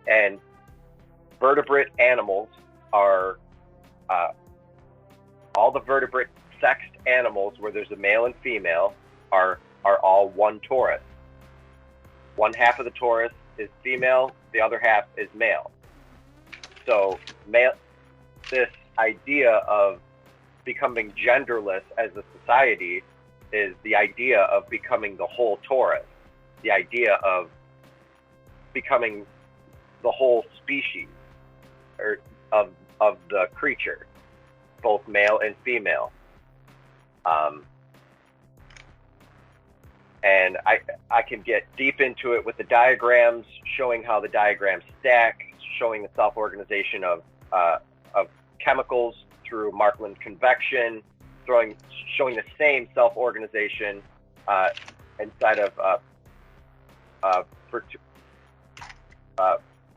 And vertebrate animals are all the vertebrate sexed animals where there's a male and female are all one torus. One half of the torus is female, the other half is male. So this idea of becoming genderless as a society is the idea of becoming the whole torus, the idea of becoming the whole species, or of the creature, both male and female. And I can get deep into it with the diagrams, showing how the diagrams stack, showing the self-organization of chemicals through Markland convection, showing the same self-organization inside of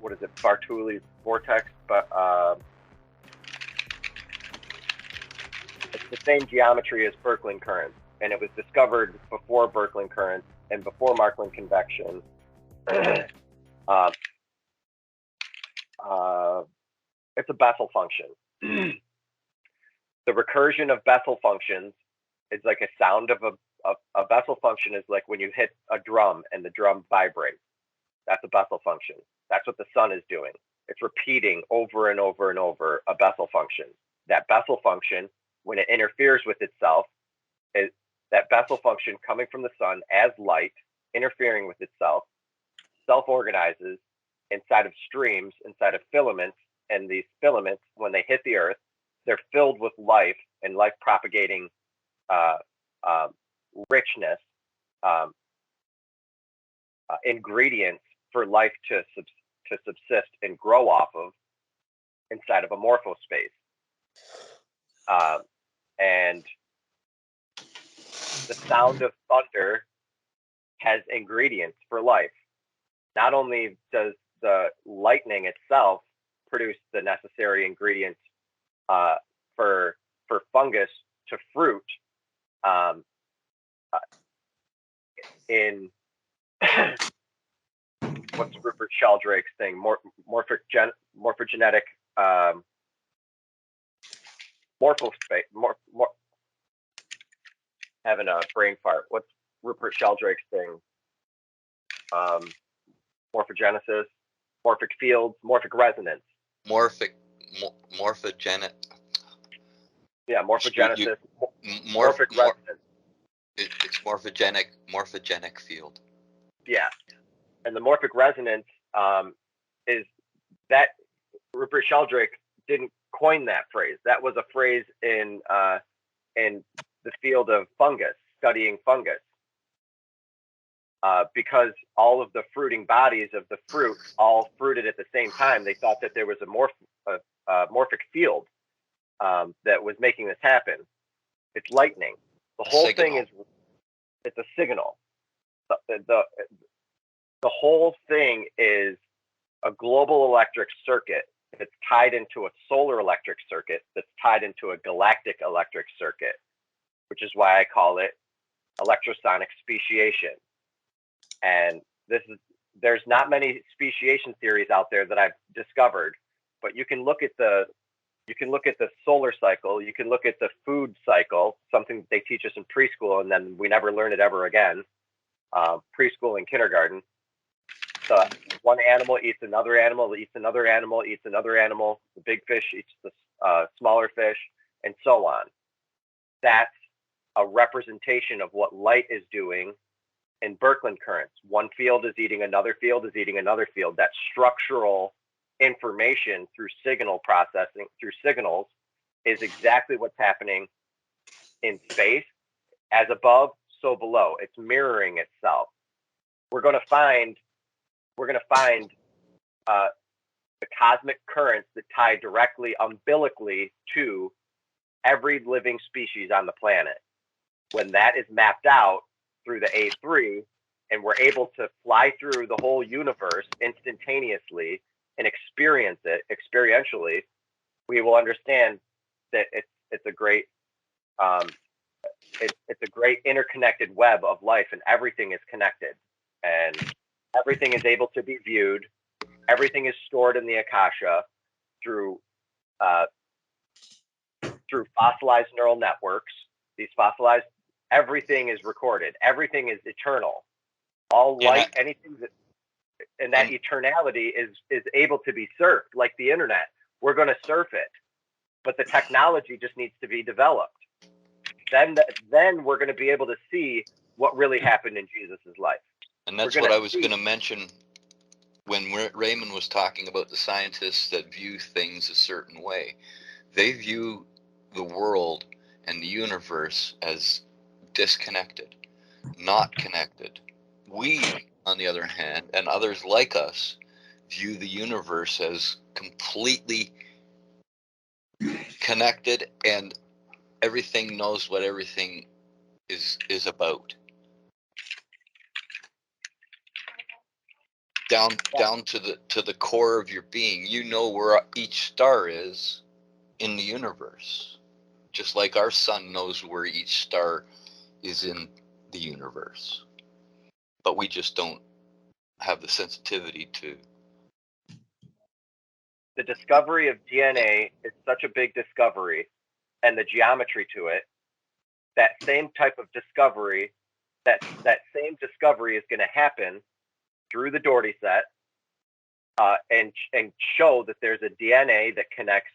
what is it, Bernoulli's vortex, but it's the same geometry as Birkeland currents, and it was discovered before Birkeland currents and before Markland convection. It's a Bessel function. The recursion of Bessel functions is like a sound of a Bessel function is like when you hit a drum and the drum vibrates. That's a Bessel function. That's what the sun is doing. It's repeating over and over and over a Bessel function. That Bessel function, when it interferes with itself, is that Bessel function coming from the sun as light, interfering with itself, self-organizes inside of streams, inside of filaments, and these filaments, when they hit the earth, they're filled with life and life propagating richness, ingredients for life to subsist and grow off of inside of a morphospace. And the sound of thunder has ingredients for life. Not only does the lightning itself produce the necessary ingredients for fungus to fruit in what's Rupert Sheldrake's thing, morphogenetic morphospace. Having a brain fart. What's Rupert Sheldrake's thing? Morphogenesis, morphic fields, morphic resonance. Morphogenic. Yeah, morphogenesis. Morphic resonance. It's morphogenic field. Yeah, and the morphic resonance is that Rupert Sheldrake didn't coin that phrase. That was a phrase in the field of fungus, studying fungus, because all of the fruiting bodies of the fruit all fruited at the same time. They thought that there was a morphic field that was making this happen. It's lightning. The whole thing it's a signal. The whole thing is a global electric circuit that's tied into a solar electric circuit that's tied into a galactic electric circuit, which is why I call it electrosonic speciation. And there's not many speciation theories out there that I've discovered, but you can look at the solar cycle, you can look at the food cycle, something they teach us in preschool, and then we never learn it ever again. Preschool and kindergarten. So one animal eats another animal, eats another animal, eats another animal. The big fish eats the smaller fish, and so on. That's a representation of what light is doing in Birkeland currents. One field is eating another field, is eating another field. That structural information through signal processing, through signals, is exactly what's happening in space. As above, so below. It's mirroring itself. We're going to find the cosmic currents that tie directly umbilically to every living species on the planet. When that is mapped out through the A3, and we're able to fly through the whole universe instantaneously and experience it experientially, we will understand that it's a great it's a great interconnected web of life, and everything is connected, and everything is able to be viewed. Everything is stored in the Akasha through fossilized neural networks. These fossilized, everything is recorded. Everything is eternal. All light, anything that, and that eternality is able to be surfed, like the internet. we're going to surf it, but the technology just needs to be developed. Then we're going to be able to see what really happened in Jesus's life. And that's what I was going to mention when Raymond was talking about the scientists that view things a certain way. They view the world and the universe as disconnected, not connected. We, on the other hand, and others like us, view the universe as completely connected, and everything knows what everything is about. Down to the core of your being. You know where each star is in the universe, just like our sun knows where each star is in the universe, but we just don't have the sensitivity to. The discovery of DNA is such a big discovery, and the geometry to it, that same type of discovery, that same discovery is going to happen through the Dougherty set, and show that there's a DNA that connects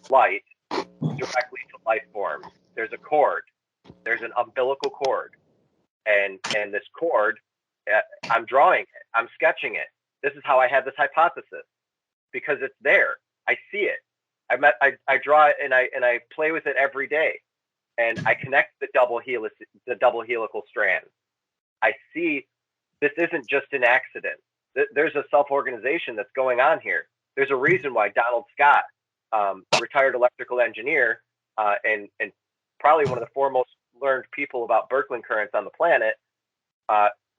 light directly to life forms. There's a cord. There's an umbilical cord, and this cord, I'm drawing it. I'm sketching it. This is how I have this hypothesis, because it's there. I see it. I draw it, and I play with it every day, and I connect the double helical strands. I see this isn't just an accident. There's a self-organization that's going on here. There's a reason why Donald Scott, retired electrical engineer, and probably one of the foremost learned people about birkeland currents on the planet,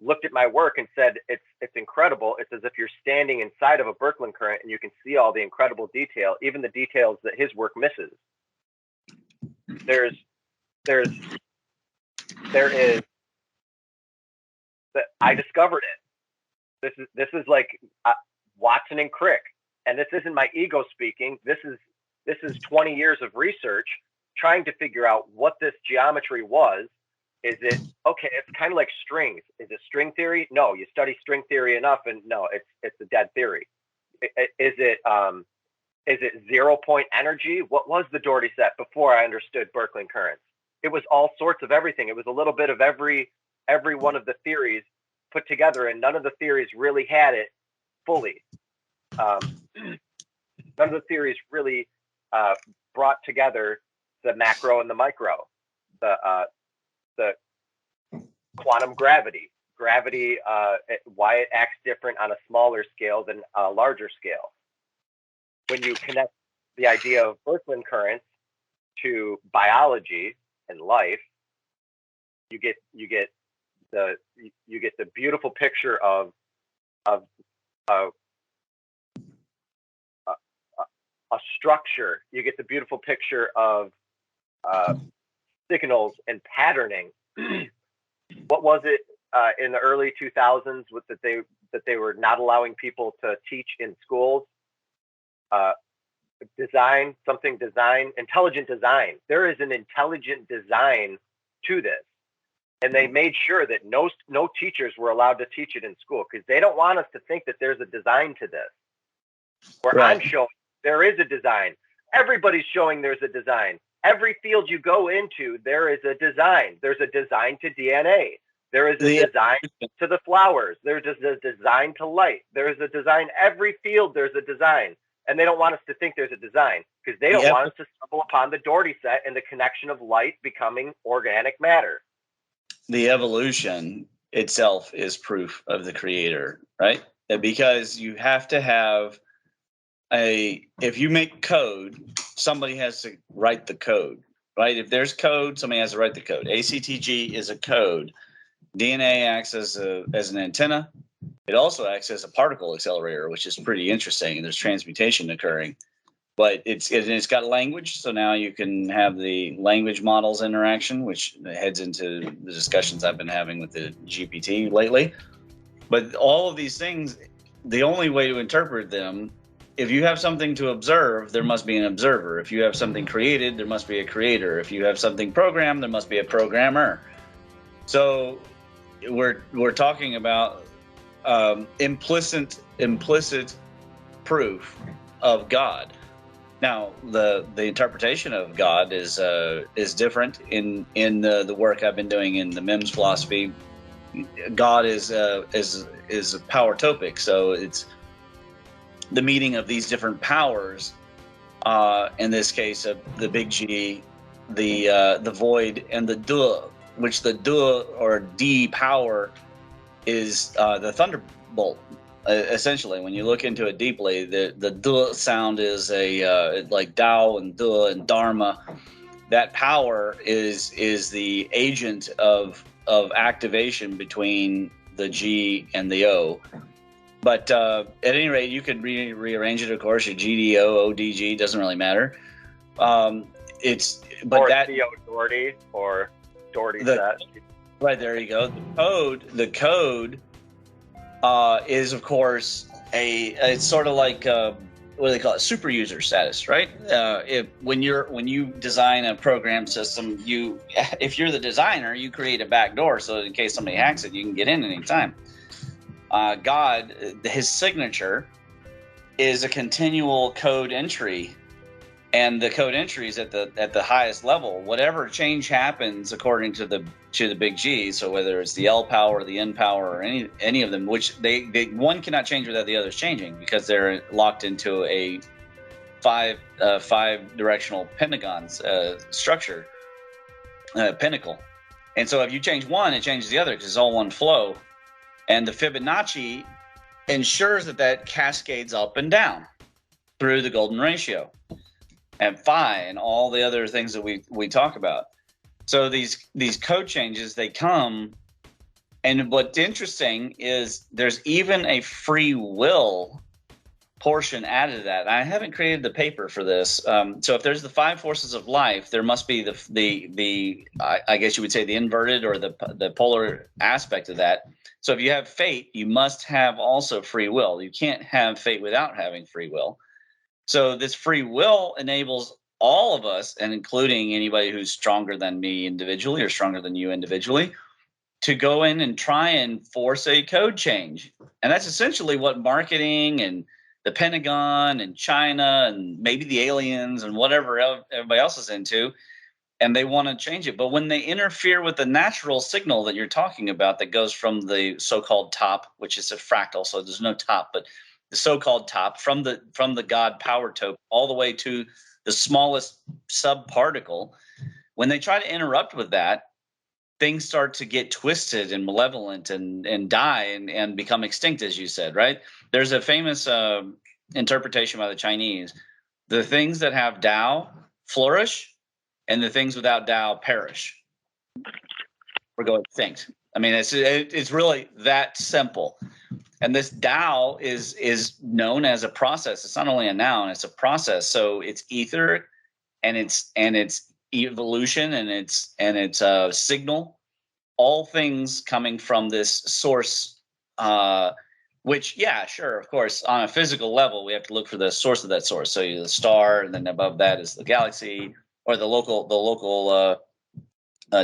looked at my work and said, it's incredible. It's as if you're standing inside of a birkeland current and you can see all the incredible detail, even the details that his work misses. There is that I discovered it. This is like Watson and Crick, and this isn't my ego speaking. This is 20 years of research trying to figure out what this geometry was. Is it okay? It's kind of like strings. Is it string theory? No, you study string theory enough, and no, it's a dead theory. Is it 0 point energy? What was the Dougherty set before I understood birkeland currents? It was all sorts of everything. It was a little bit of every one of the theories put together, and none of the theories really had it fully. None of the theories really brought together the macro and the micro, the quantum gravity, why it acts different on a smaller scale than a larger scale. When you connect the idea of birkeland currents to biology and life, you get the beautiful picture of a structure. You get the beautiful picture of signals and patterning. What was it in the early 2000s that they were not allowing people to teach in schools? Intelligent design. There is an intelligent design to this. And they made sure that no teachers were allowed to teach it in school, because they don't want us to think that there's a design to this. Where right. I'm showing there is a design. Everybody's showing there's a design. Every field you go into, there is a design. There's a design to DNA. There is a design to the flowers. There's a design to light. There's a design. Every field, there's a design. And they don't want us to think there's a design, because they don't want us to stumble upon the Dougherty set and the connection of light becoming organic matter. The evolution itself is proof of the creator, right? Because you have to have if you make code, somebody has to write the code, right? If there's code, somebody has to write the code. ACTG is a code. DNA acts as an antenna. It also acts as a particle accelerator, which is pretty interesting. And there's transmutation occurring, but it's got language. So now you can have the language models interaction, which heads into the discussions I've been having with the GPT lately. But all of these things, the only way to interpret them, if you have something to observe, there must be an observer. If you have something created, there must be a creator. If you have something programmed, there must be a programmer. So we're talking about implicit proof of God. Now, the interpretation of God is different in the work I've been doing in the MEMS philosophy. God is a power topic, so it's the meaning of these different powers. In this case, of the big G, the void, and the duh, which the duh or D power is the thunderbolt. Essentially, when you look into it deeply, the duh sound is a like Tao and duh and Dharma. That power is the agent of activation between the G and the O. But at any rate, you could rearrange it. Of course, your GDO, ODG doesn't really matter. It's but or that CO Dougherty or Dougherty the- set. right there you go. The code is of course it's sort of like what do they call it, super user status, right? When you design a program system, if you're the designer, you create a backdoor so that in case somebody hacks it, you can get in anytime. God, his signature is a continual code entry, and the code entry is at the highest level. Whatever change happens according to the big G, so whether it's the L power or the N power or any of them, which they one cannot change without the others changing because they're locked into a five directional pentagons structure, pinnacle. And so if you change one, it changes the other because it's all one flow. And the Fibonacci ensures that cascades up and down through the golden ratio and phi and all the other things that we talk about. So these code changes, they come, and what's interesting is there's even a free will portion added to that. I haven't created the paper for this. So if there's the 5 forces of life, there must be the I guess you would say the inverted or the polar aspect of that. So if you have fate, you must have also free will. You can't have fate without having free will. So this free will enables all of us, and including anybody who's stronger than me individually or stronger than you individually, to go in and try and force a code change. And that's essentially what marketing and the Pentagon and China and maybe the aliens and whatever everybody else is into, and they want to change it. But when they interfere with the natural signal that you're talking about that goes from the so-called top, which is a fractal, so there's no top, but the so-called top from the God power tope all the way to the smallest subparticle, when they try to interrupt with that, things start to get twisted and malevolent and die and become extinct, as you said, right? There's a famous interpretation by the Chinese. The things that have Tao flourish, and the things without Tao perish or go extinct. I mean, it's really that simple. And this Tao is known as a process. It's not only a noun; it's a process. So it's ether, and it's evolution, and it's signal. All things coming from this source. Which, yeah, sure, of course, on a physical level, we have to look for the source of that source. So the star, and then above that is the galaxy, or the local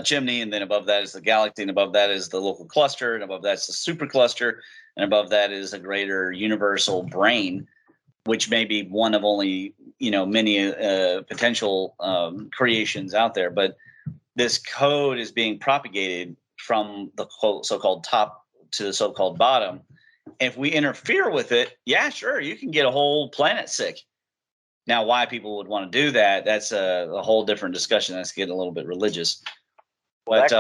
chimney, and then above that is the galaxy, and above that is the local cluster, and above that's the supercluster, and above that is a greater universal brain, which may be one of only many potential creations out there. But this code is being propagated from the so-called top to the so-called bottom. If we interfere with it, yeah, sure, you can get a whole planet sick. Now, why people would want to do that, that's a whole different discussion. That's getting a little bit religious. Well, But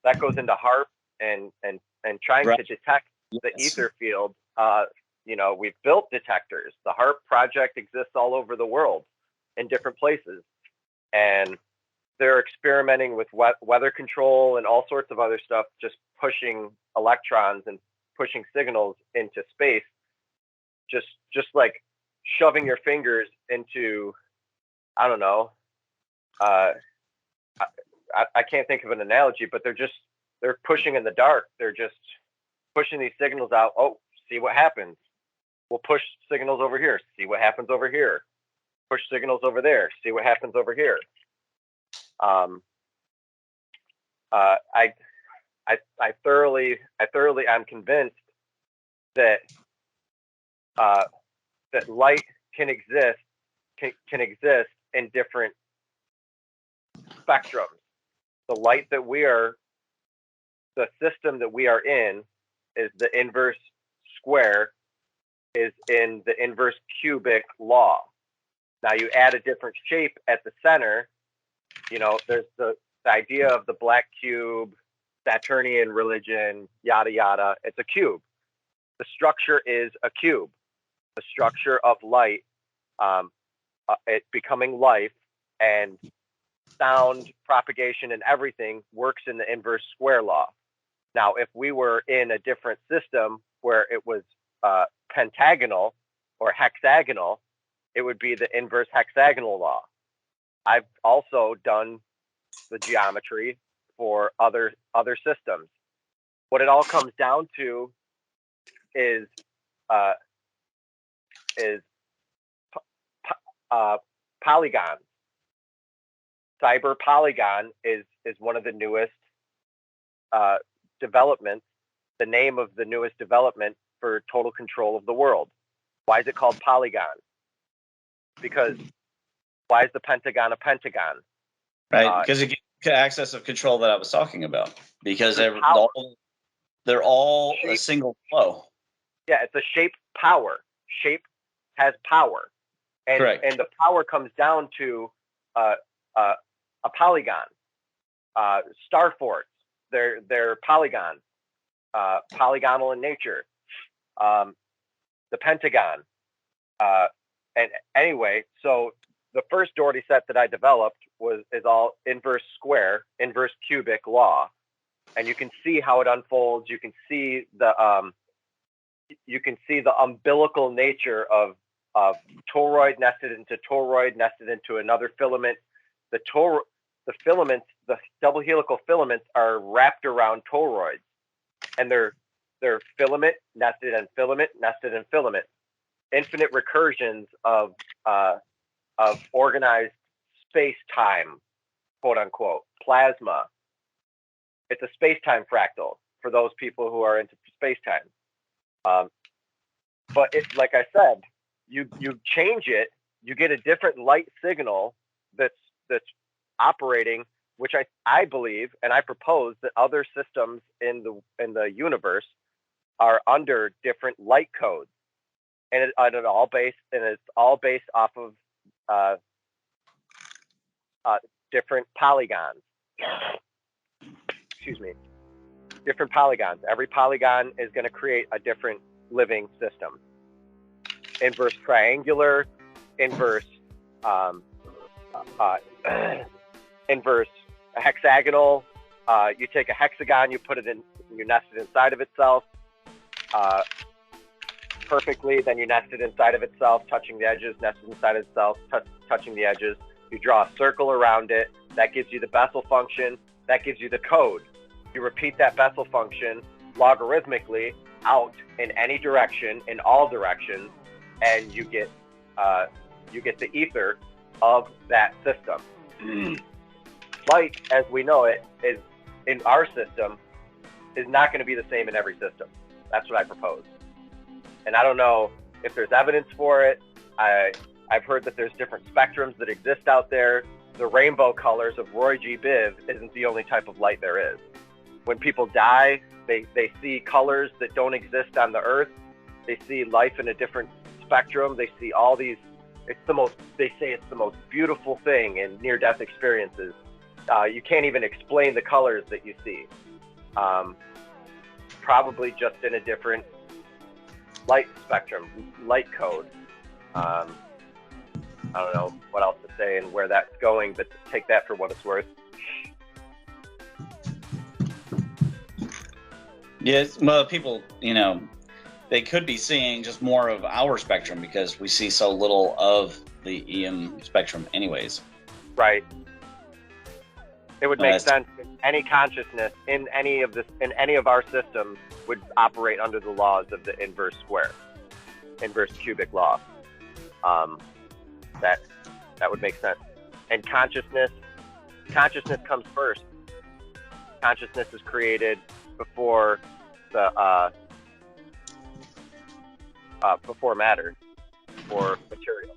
that goes into HARP and trying right. to detect the Yes. ether field. We've built detectors. The HARP project exists all over the world in different places. And they're experimenting with weather control and all sorts of other stuff, just pushing electrons and pushing signals into space, just like shoving your fingers into, I don't know, I can't think of an analogy, but they're pushing in the dark. They're just pushing these signals out. Oh, see what happens. We'll push signals over here. See what happens over here. Push signals over there. See what happens over here. I'm convinced that that light can exist can exist in different spectrums. The light that the system that we are in is the inverse square is in the inverse cubic law. Now you add a different shape at the center. There's the idea of the black cube, Saturnian religion, yada yada. It's a cube. The structure is a cube. The structure of light, it becoming life, and sound propagation and everything works in the inverse square law. Now, if we were in a different system where it was pentagonal or hexagonal, it would be the inverse hexagonal law. I've also done the geometry for other systems. What it all comes down to is polygons. Cyber polygon is one of the newest developments, the name of the newest development for total control of the world. Why is it called polygon? Because why is the pentagon a pentagon? Right, because it gives access of control that I was talking about. Because they're all a single flow. Yeah, it's a shape power. Shape has power, and Correct. And the power comes down to a polygon. Star forts, they're polygons, polygonal in nature. The pentagon, and anyway, so the first Dougherty set that I developed is all inverse square, inverse cubic law, and you can see how it unfolds. You can see the umbilical nature of toroid nested into toroid nested into another filament. The filaments, the double helical filaments, are wrapped around toroids, and they're filament nested and filament nested and filament. Infinite recursions of organized space-time, quote unquote, plasma. It's a space-time fractal for those people who are into space-time. But it's like I said, you change it, you get a different light signal that's operating, which I believe and I propose that other systems in the universe are under different light codes, and it's all based off of different polygons. Excuse me. Different polygons. Every polygon is going to create a different living system. Inverse triangular, inverse inverse hexagonal. You take a hexagon, you put it in, you nest it inside of itself perfectly. Then you nest it inside of itself, touching the edges, nested inside of itself, touching the edges. You draw a circle around it. That gives you the Bessel function. That gives you the code. You repeat that Bessel function logarithmically out in any direction, in all directions, and you get the ether of that system. Light, as we know it, is in our system, is not going to be the same in every system. That's what I propose. And I don't know if there's evidence for it. I've heard that there's different spectrums that exist out there. The rainbow colors of Roy G. Biv isn't the only type of light there is. When people die, they see colors that don't exist on the Earth. They see life in a different spectrum. They see all these. They say it's the most beautiful thing in near-death experiences. You can't even explain the colors that you see. Probably just in a different light spectrum, light code. I don't know what else to say and where that's going, but take that for what it's worth. Yes, well, people, they could be seeing just more of our spectrum because we see so little of the EM spectrum anyways. Right. It would make sense that any consciousness in any of our systems would operate under the laws of the inverse square, inverse cubic law. That would make sense. And consciousness comes first. Consciousness is created before before matter, before material.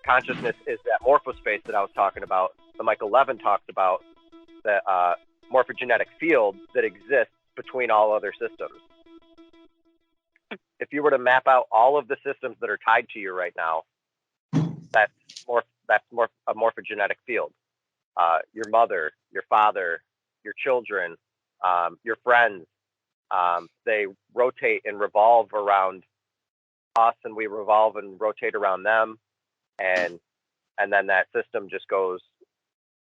consciousness is that morphospace that I was talking about, that Michael Levin talked about, the morphogenetic field that exists between all other systems. If you were to map out all of the systems that are tied to you right now, that's a morphogenetic field. Your mother, your father, your children, your friends, they rotate and revolve around us, and we revolve and rotate around them, and then that system just goes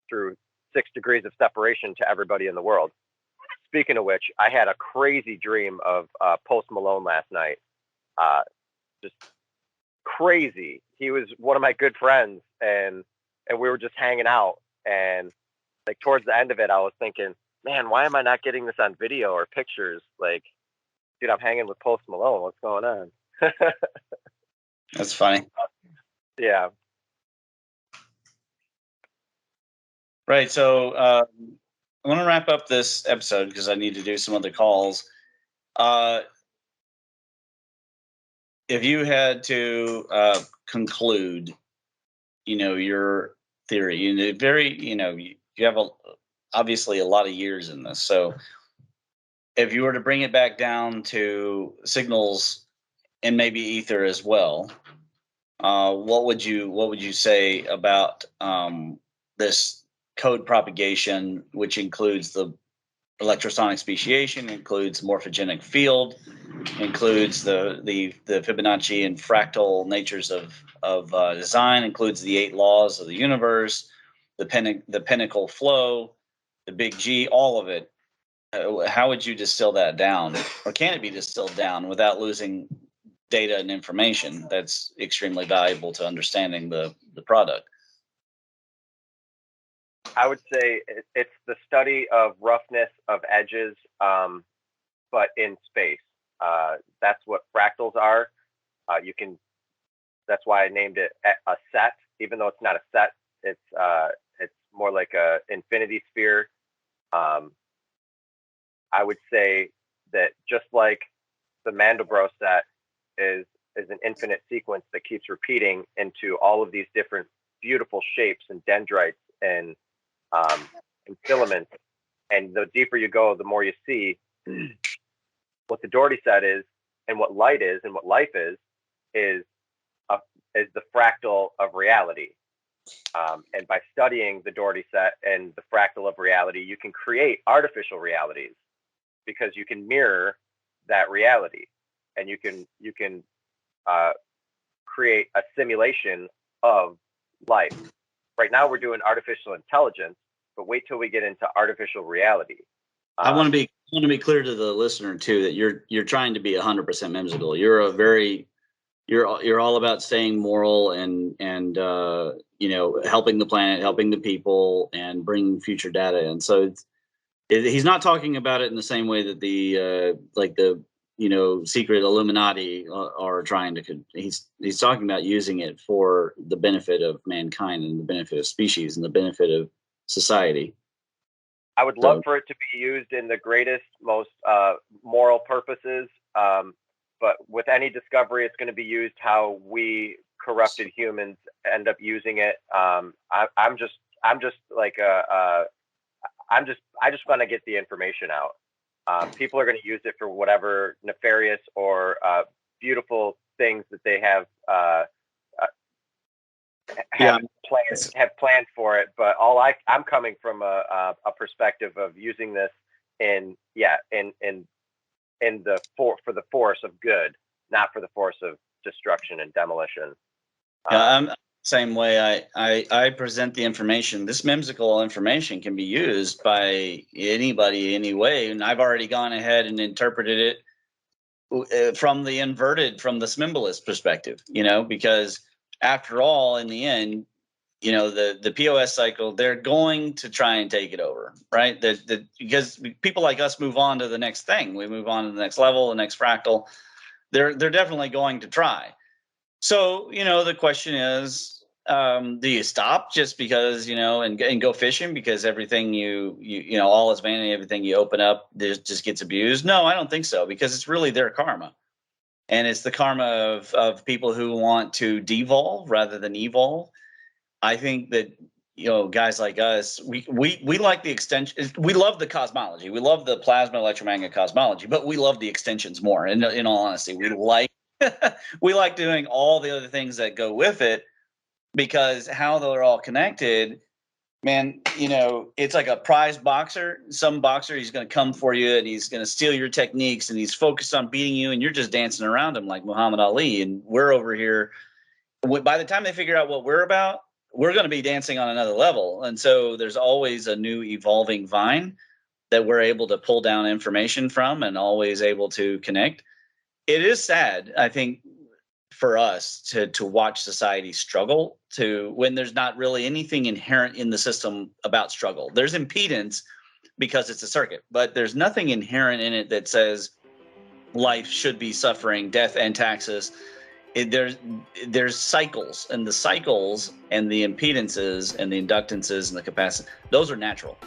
through 6 degrees of separation to everybody in the world. Speaking of which, I had a crazy dream of Post Malone last night. Just crazy. He was one of my good friends, and we were just hanging out. And like towards the end of it, I was thinking, man, why am I not getting this on video or pictures? Like, dude, I'm hanging with Post Malone. What's going on? That's funny. Yeah. Right. So I want to wrap up this episode because I need to do some other calls. If you had to conclude, your theory, you have obviously a lot of years in this. So if you were to bring it back down to signals and maybe ether as well, what would you say about this code propagation, which includes the electrosonic speciation, includes morphogenic field, includes the Fibonacci and fractal natures of design, includes the 8 laws of the universe, the pinnacle flow, the big G, all of it. How would you distill that down, or can it be distilled down without losing data and information that's extremely valuable to understanding the product? I would say it's the study of roughness of edges, but in space. That's what fractals are. That's why I named it a set, even though it's not a set. It's more like a infinity sphere. I would say that just like the Mandelbrot set is an infinite sequence that keeps repeating into all of these different beautiful shapes and dendrites and filaments, and the deeper you go, the more you see. What the Dougherty set is, and what light is, and what life is the fractal of reality. And by studying the Dougherty set and the fractal of reality, you can create artificial realities, because you can mirror that reality, and you can create a simulation of life. Right now, we're doing artificial intelligence, but wait till we get into artificial reality. I want to be clear to the listener too that you're trying to be 100% whimsical. You're all about staying moral and helping the planet, helping the people, and bringing future data in. So he's not talking about it in the same way that the secret Illuminati are trying to. He's talking about using it for the benefit of mankind and the benefit of species and the benefit of society. I would love for it to be used in the greatest, most moral purposes. But with any discovery, it's going to be used how we corrupted humans end up using it. I just want to get the information out. People are going to use it for whatever nefarious or beautiful things that they have planned for it. But I'm coming from a perspective of using this for the force of good, not for the force of destruction and demolition. I'm the same way. I present the information. This whimsical information can be used by anybody any way, and I've already gone ahead and interpreted it from the symbolist perspective. Because after all, in the end, the POS cycle, they're going to try and take it over, right? Because people like us move on to the next thing. We move on to the next level, the next fractal. They're definitely going to try. So, the question is, do you stop just because, and go fishing because everything all is vanity, everything you open up just gets abused? No, I don't think so, because it's really their karma. And it's the karma of people who want to devolve rather than evolve. I think that, guys like us, we like the extension. We love the cosmology. We love the plasma electromagnetic cosmology, but we love the extensions more. And in all honesty, we like doing all the other things that go with it, because how they're all connected, man, it's like a prize boxer. Some boxer, he's going to come for you and he's going to steal your techniques and he's focused on beating you and you're just dancing around him like Muhammad Ali. And we're over here. By the time they figure out what we're about, we're going to be dancing on another level. And so there's always a new evolving vine that we're able to pull down information from and always able to connect. It is sad, I think, for us to watch society struggle when there's not really anything inherent in the system about struggle. There's impedance because it's a circuit, but there's nothing inherent in it that says life should be suffering, death, and taxes. There's cycles, and the cycles and the impedances and the inductances and the capacitance, those are natural.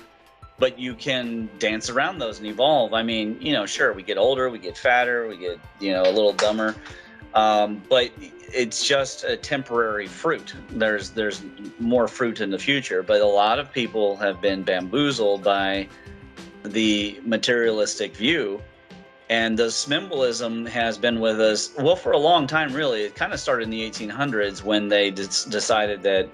But you can dance around those and evolve. I mean, sure, we get older, we get fatter, we get, a little dumber. But it's just a temporary fruit. There's more fruit in the future. But a lot of people have been bamboozled by the materialistic view. And the symbolism has been with us, well, for a long time, really. It kind of started in the 1800s when they decided that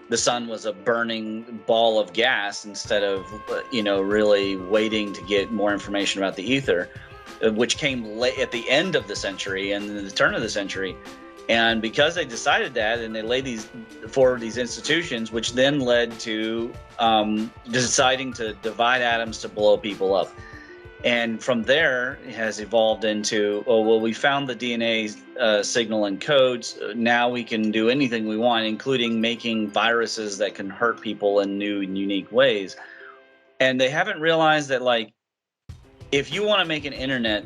the sun was a burning ball of gas instead of, really waiting to get more information about the ether, which came late at the end of the century and the turn of the century. And because they decided that, and they laid forward these institutions, which then led to deciding to divide atoms to blow people up. And from there, it has evolved into, we found the DNA signal and codes. Now we can do anything we want, including making viruses that can hurt people in new and unique ways. And they haven't realized that, like, if you want to make an internet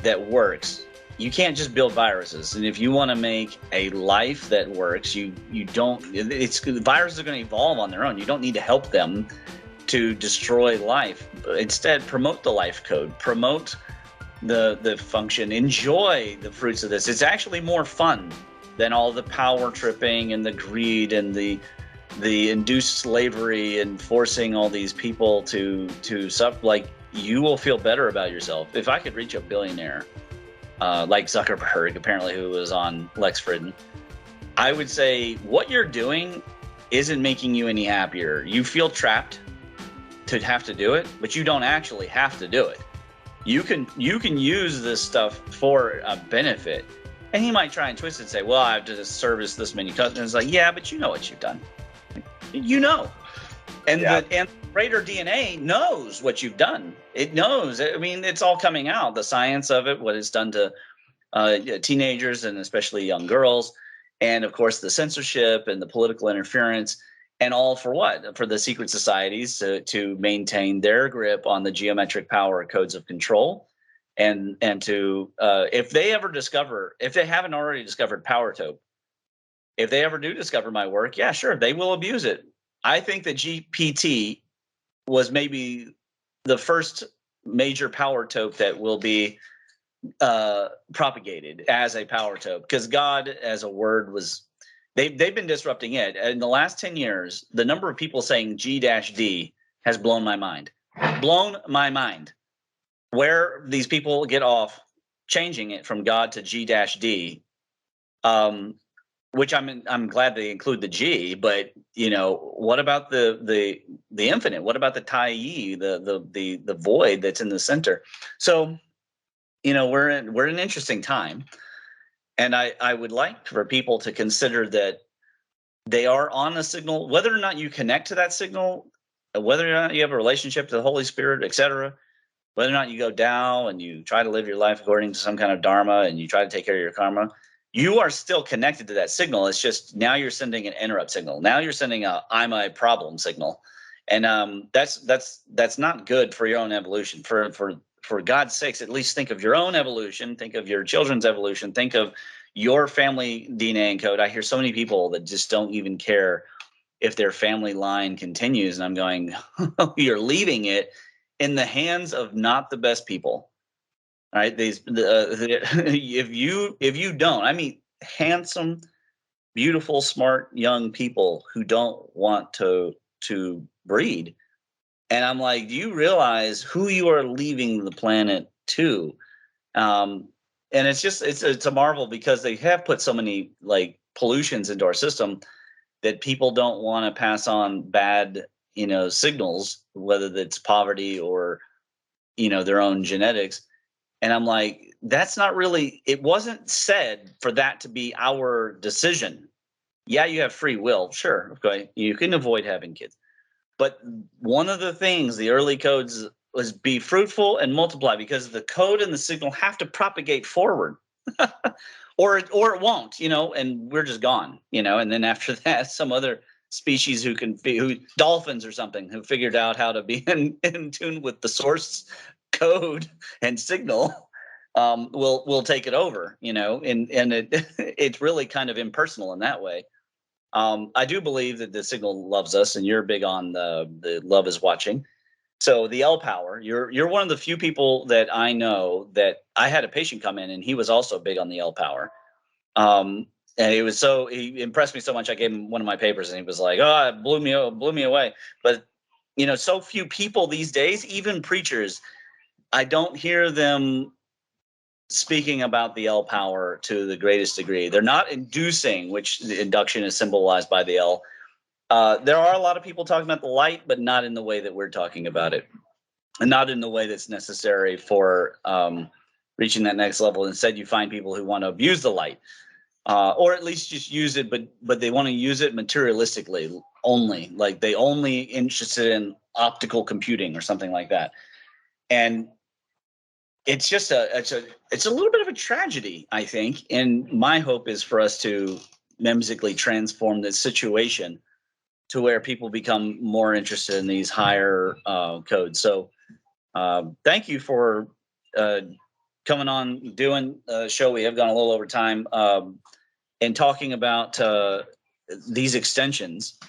that works, you can't just build viruses. And if you want to make a life that works, viruses are going to evolve on their own. You don't need to help them to destroy life. Instead, promote the life code, promote the function, enjoy the fruits of this. It's actually more fun than all the power tripping and the greed and the induced slavery and forcing all these people to suffer. Like, you will feel better about yourself. If I could reach a billionaire, like Zuckerberg, apparently, who was on Lex Fridman, I would say what you're doing isn't making you any happier. You feel trapped to have to do it, but you don't actually have to do it. You can use this stuff for a benefit. And he might try and twist it and say, well, I have to service this many customers. It's like, yeah, but you know what you've done. And the greater DNA knows what you've done. It knows. I mean, it's all coming out. The science of it, what it's done to teenagers and especially young girls. And of course, the censorship and the political interference. And all for what? For the secret societies to maintain their grip on the geometric power codes of control, and to if they haven't already discovered PowerTope, if they ever do discover my work, yeah, sure, they will abuse it. I think that GPT was maybe the first major PowerTope that will be propagated as a PowerTope, because God as a word was. They've been disrupting it. In the last 10 years, the number of people saying G-D has blown my mind. Blown my mind. Where these people get off changing it from God to G-D, which I'm glad they include the G, but what about the infinite? What about the Tai-yi, the void that's in the center? So, we're in an interesting time. And I would like for people to consider that they are on a signal, whether or not you connect to that signal, whether or not you have a relationship to the Holy Spirit, etc., whether or not you go down and you try to live your life according to some kind of dharma and you try to take care of your karma, you are still connected to that signal. It's just now you're sending an interrupt signal. Now you're sending a I'm a problem signal. And that's not good for your own evolution. For God's sakes, at least think of your own evolution, think of your children's evolution, think of your family DNA encode. I hear so many people that just don't even care if their family line continues. And I'm going, you're leaving it in the hands of not the best people. All right. If you don't, I mean, handsome, beautiful, smart, young people who don't want to breed. And I'm like, do you realize who you are leaving the planet to? And it's just it's a marvel because they have put so many like pollutions into our system that people don't want to pass on bad, signals, whether that's poverty or, their own genetics. And I'm like, that's not really, it wasn't said for that to be our decision. Yeah, you have free will. Sure. Okay. You can avoid having kids. But one of the things the early codes was be fruitful and multiply, because the code and the signal have to propagate forward. or it won't, and we're just gone, and then after that, some other species who dolphins or something, who figured out how to be in tune with the source code and signal, will take it over, and it's really kind of impersonal in that way. I do believe that the signal loves us, and you're big on the love is watching. So the L power, you're one of the few people that I know that I had a patient come in, and he was also big on the L power. And he impressed me so much. I gave him one of my papers, and he was like, "Oh, it blew me away." But so few people these days, even preachers, I don't hear them speaking about the L power to the greatest degree. They're not inducing, which the induction is symbolized by the L. There are a lot of people talking about the light, but not in the way that we're talking about it, and not in the way that's necessary for reaching that next level. Instead, you find people who want to abuse the light, or at least just use it, but they want to use it materialistically only, like they only interested in optical computing or something like that. And it's just it's a little bit of a tragedy, I think. And my hope is for us to memsically transform this situation to where people become more interested in these higher codes. So thank you for coming on, doing a show. We have gone a little over time, and talking about these extensions,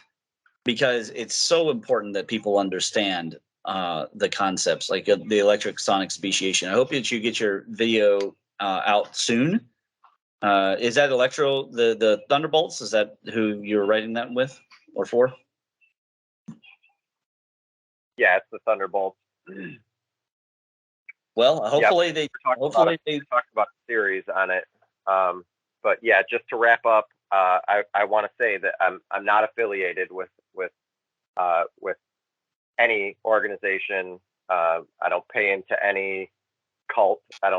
because it's so important that people understand the concepts, like the electrosonic speciation. I hope that you get your video out soon. Is that the Thunderbolts? Is that who you're writing that with or for? Yeah, it's the Thunderbolts. Well, hopefully We talked about the series on it. But yeah, just to wrap up, I want to say that I'm not affiliated with any organization. I don't pay into any cult. I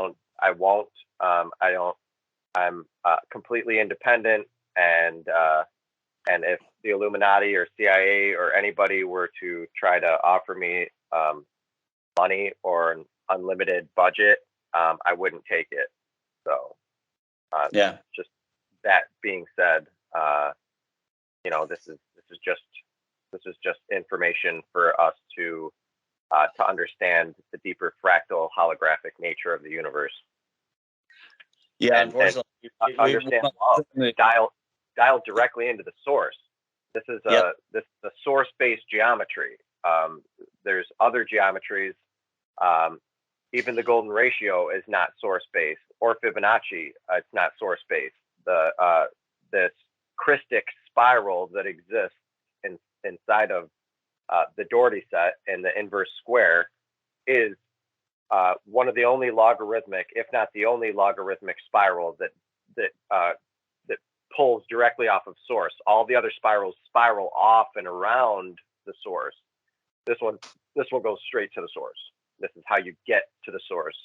won't. I'm completely independent, and if the Illuminati or CIA or anybody were to try to offer me money or an unlimited budget, I wouldn't take it. So yeah. Just that being said, this is just information for us to understand the deeper fractal holographic nature of the universe. Yeah, and understand love. Dial directly into the source. This is a source-based geometry. There's other geometries. Even the golden ratio is not source-based, or Fibonacci, it's not source-based. This Christic spiral that exists inside of the Dougherty set and the inverse square is one of the only logarithmic, if not the only logarithmic spiral that pulls directly off of source. All the other spirals spiral off and around the source. This one goes straight to the source. This is how you get to the source.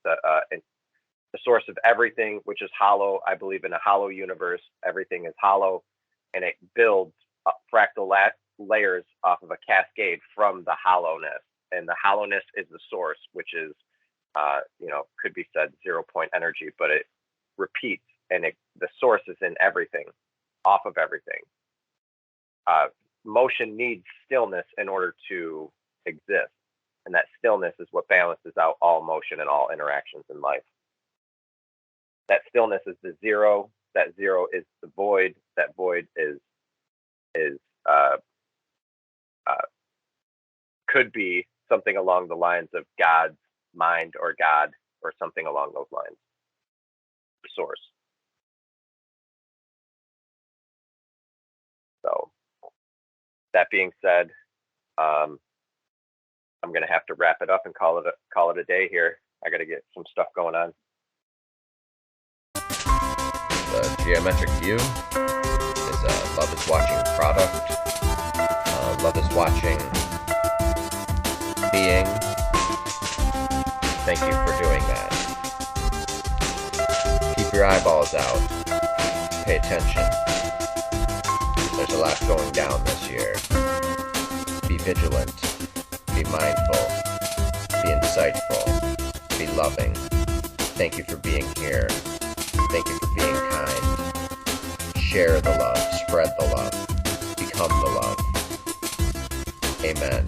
And the source of everything, which is hollow. I believe in a hollow universe. Everything is hollow, and it builds fractal layers off of a cascade from the hollowness. And the hollowness is the source, which is, could be said 0 point energy, but it repeats, and the source is in everything, off of everything. Motion needs stillness in order to exist, and that stillness is what balances out all motion and all interactions in life. That stillness is the zero. That zero is the void. That void could be something along the lines of God's mind or God, or something along those lines. The source. that being said, I'm going to have to wrap it up and call it a day here. I got to get some stuff going on. The geometric view is love is watching product. Love is watching being. Thank you for doing that. Keep your eyeballs out. Pay attention. There's a lot going down this year. Be vigilant. Be mindful. Be insightful. Be loving. Thank you for being here. Thank you for being kind. Share the love. Spread the love. Become the love. Amen.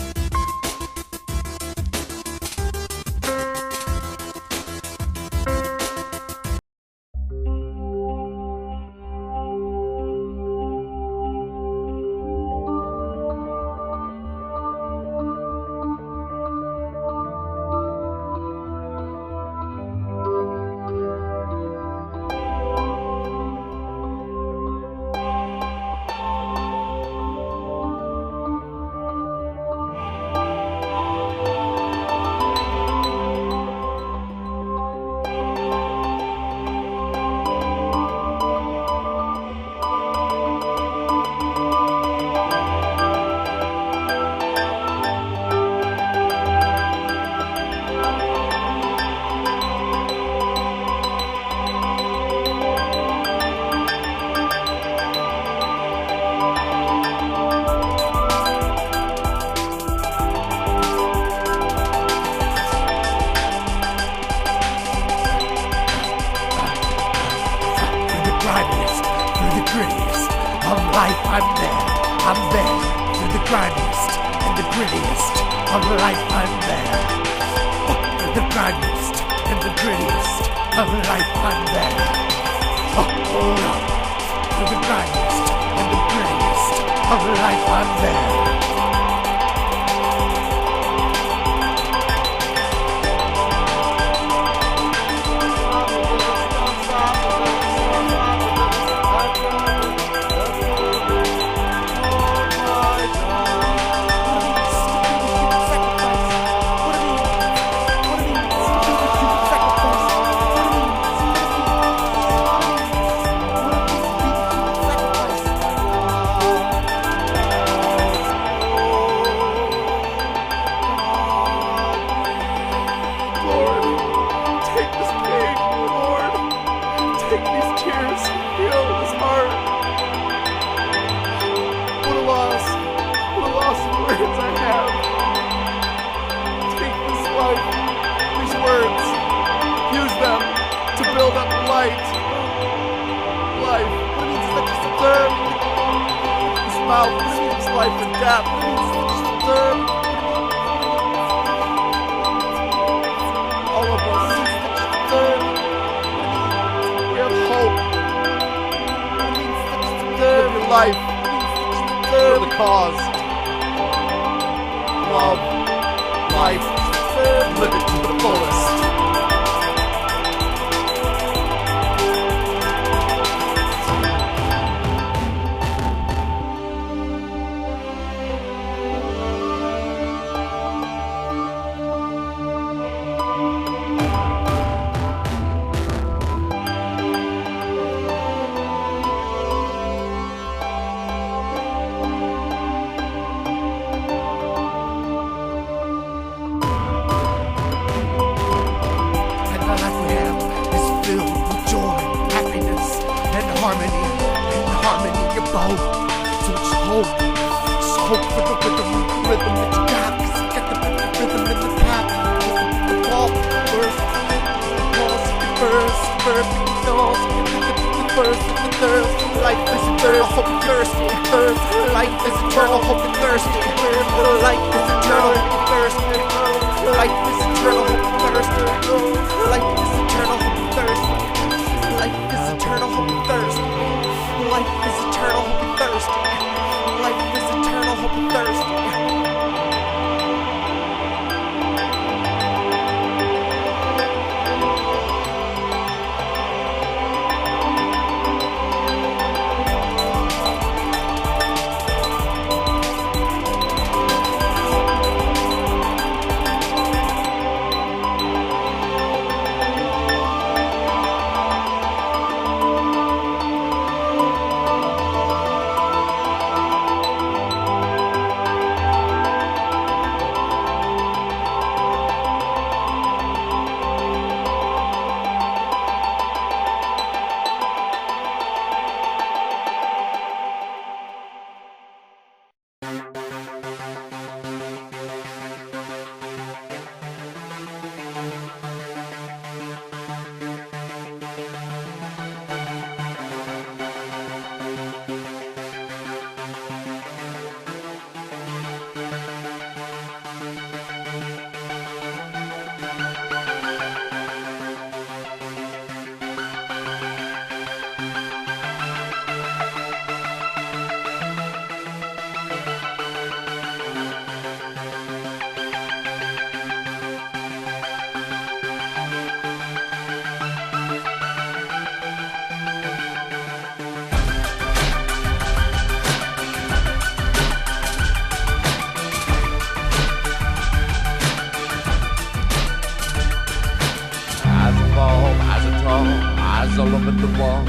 I look at the wall,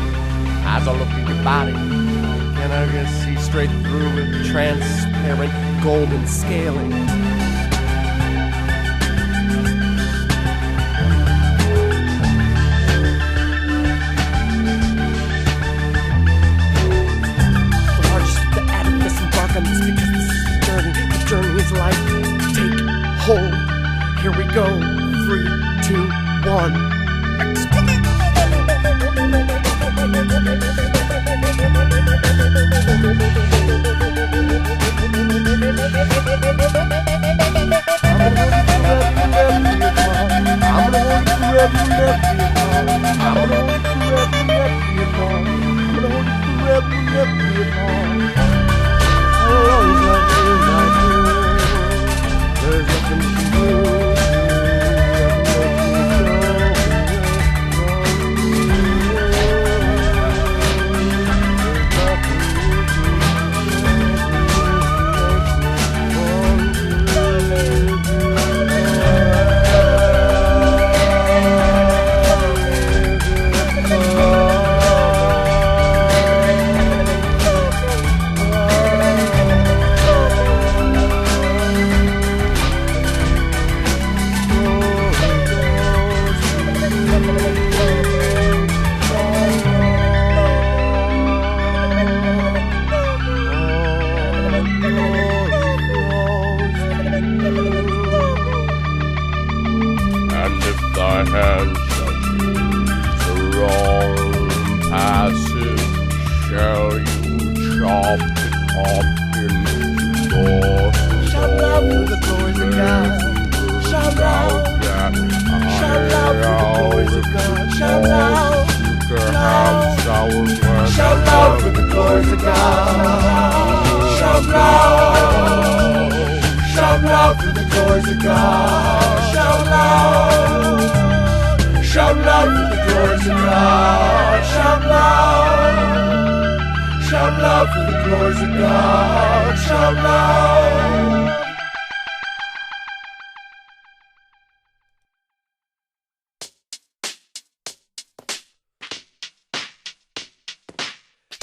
as I look at your body, can I just see straight through with transparent golden scaling? The largest of the edifice embark on this because this is a journey. The journey is life. Take hold. Here we go. 3, 2, 1.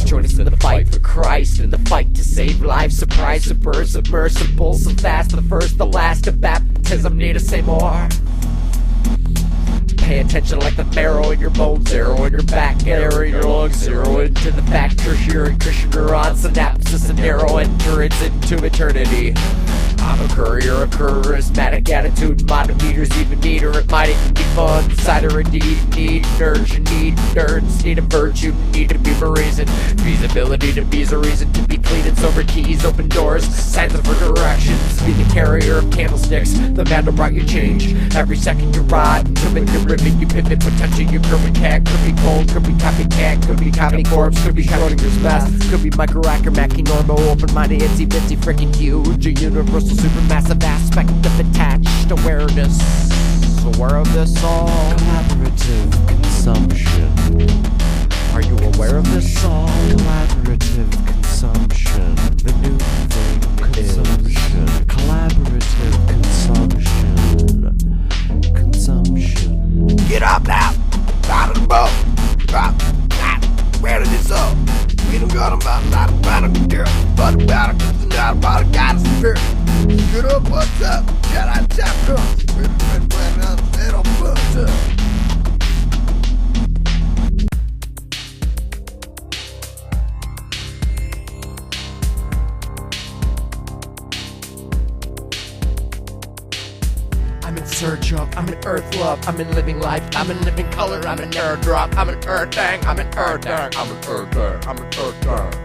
Join us in the fight for Christ, in the fight to save lives. Surprise, submersible, so fast, the first, the last of baptism, need to say more. Pay attention like the marrow in your bones, arrow in your back, arrow in your lungs, zero into the back, tertiary Christian neuron, synapses and narrow entrance into eternity. I'm a courier, a charismatic attitude, meters even neater, it might even be fun. Cider indeed, need nerds, you need nerds, need a virtue, need to be a reason. Feasibility to be a reason to be clean and sober, keys, open doors, signs of directions. Be the carrier of candlesticks, the man that brought you change. Every second you ride, to make your ribbon, you pivot, potential, you curve and cat. Could be cold, could be copycat, could be copy corpse, could be Schrodinger's best. Could be micro-hacker, mackie, normal, open-minded, itsy-bitsy, freaking huge, a universal supermassive aspect of attached awareness. Aware of this all? Collaborative consumption. Are you aware of this all? Collaborative consumption. The new thing consumption. Collaborative consumption. Consumption. Get up now! Out of the boat! Drop! Where did this up? We don't got about a lot of bottom girl. But about it, cause not about a goddess spirit. Get up, what's up? Shout out to Chap Girls. Red flag on the head on foot. I'm in search of, I'm in earth love, I'm in living life, I'm in living color, I'm in air drop, I'm in earth dang, I'm in earth dang, I'm in earth dang, I'm in earth dang.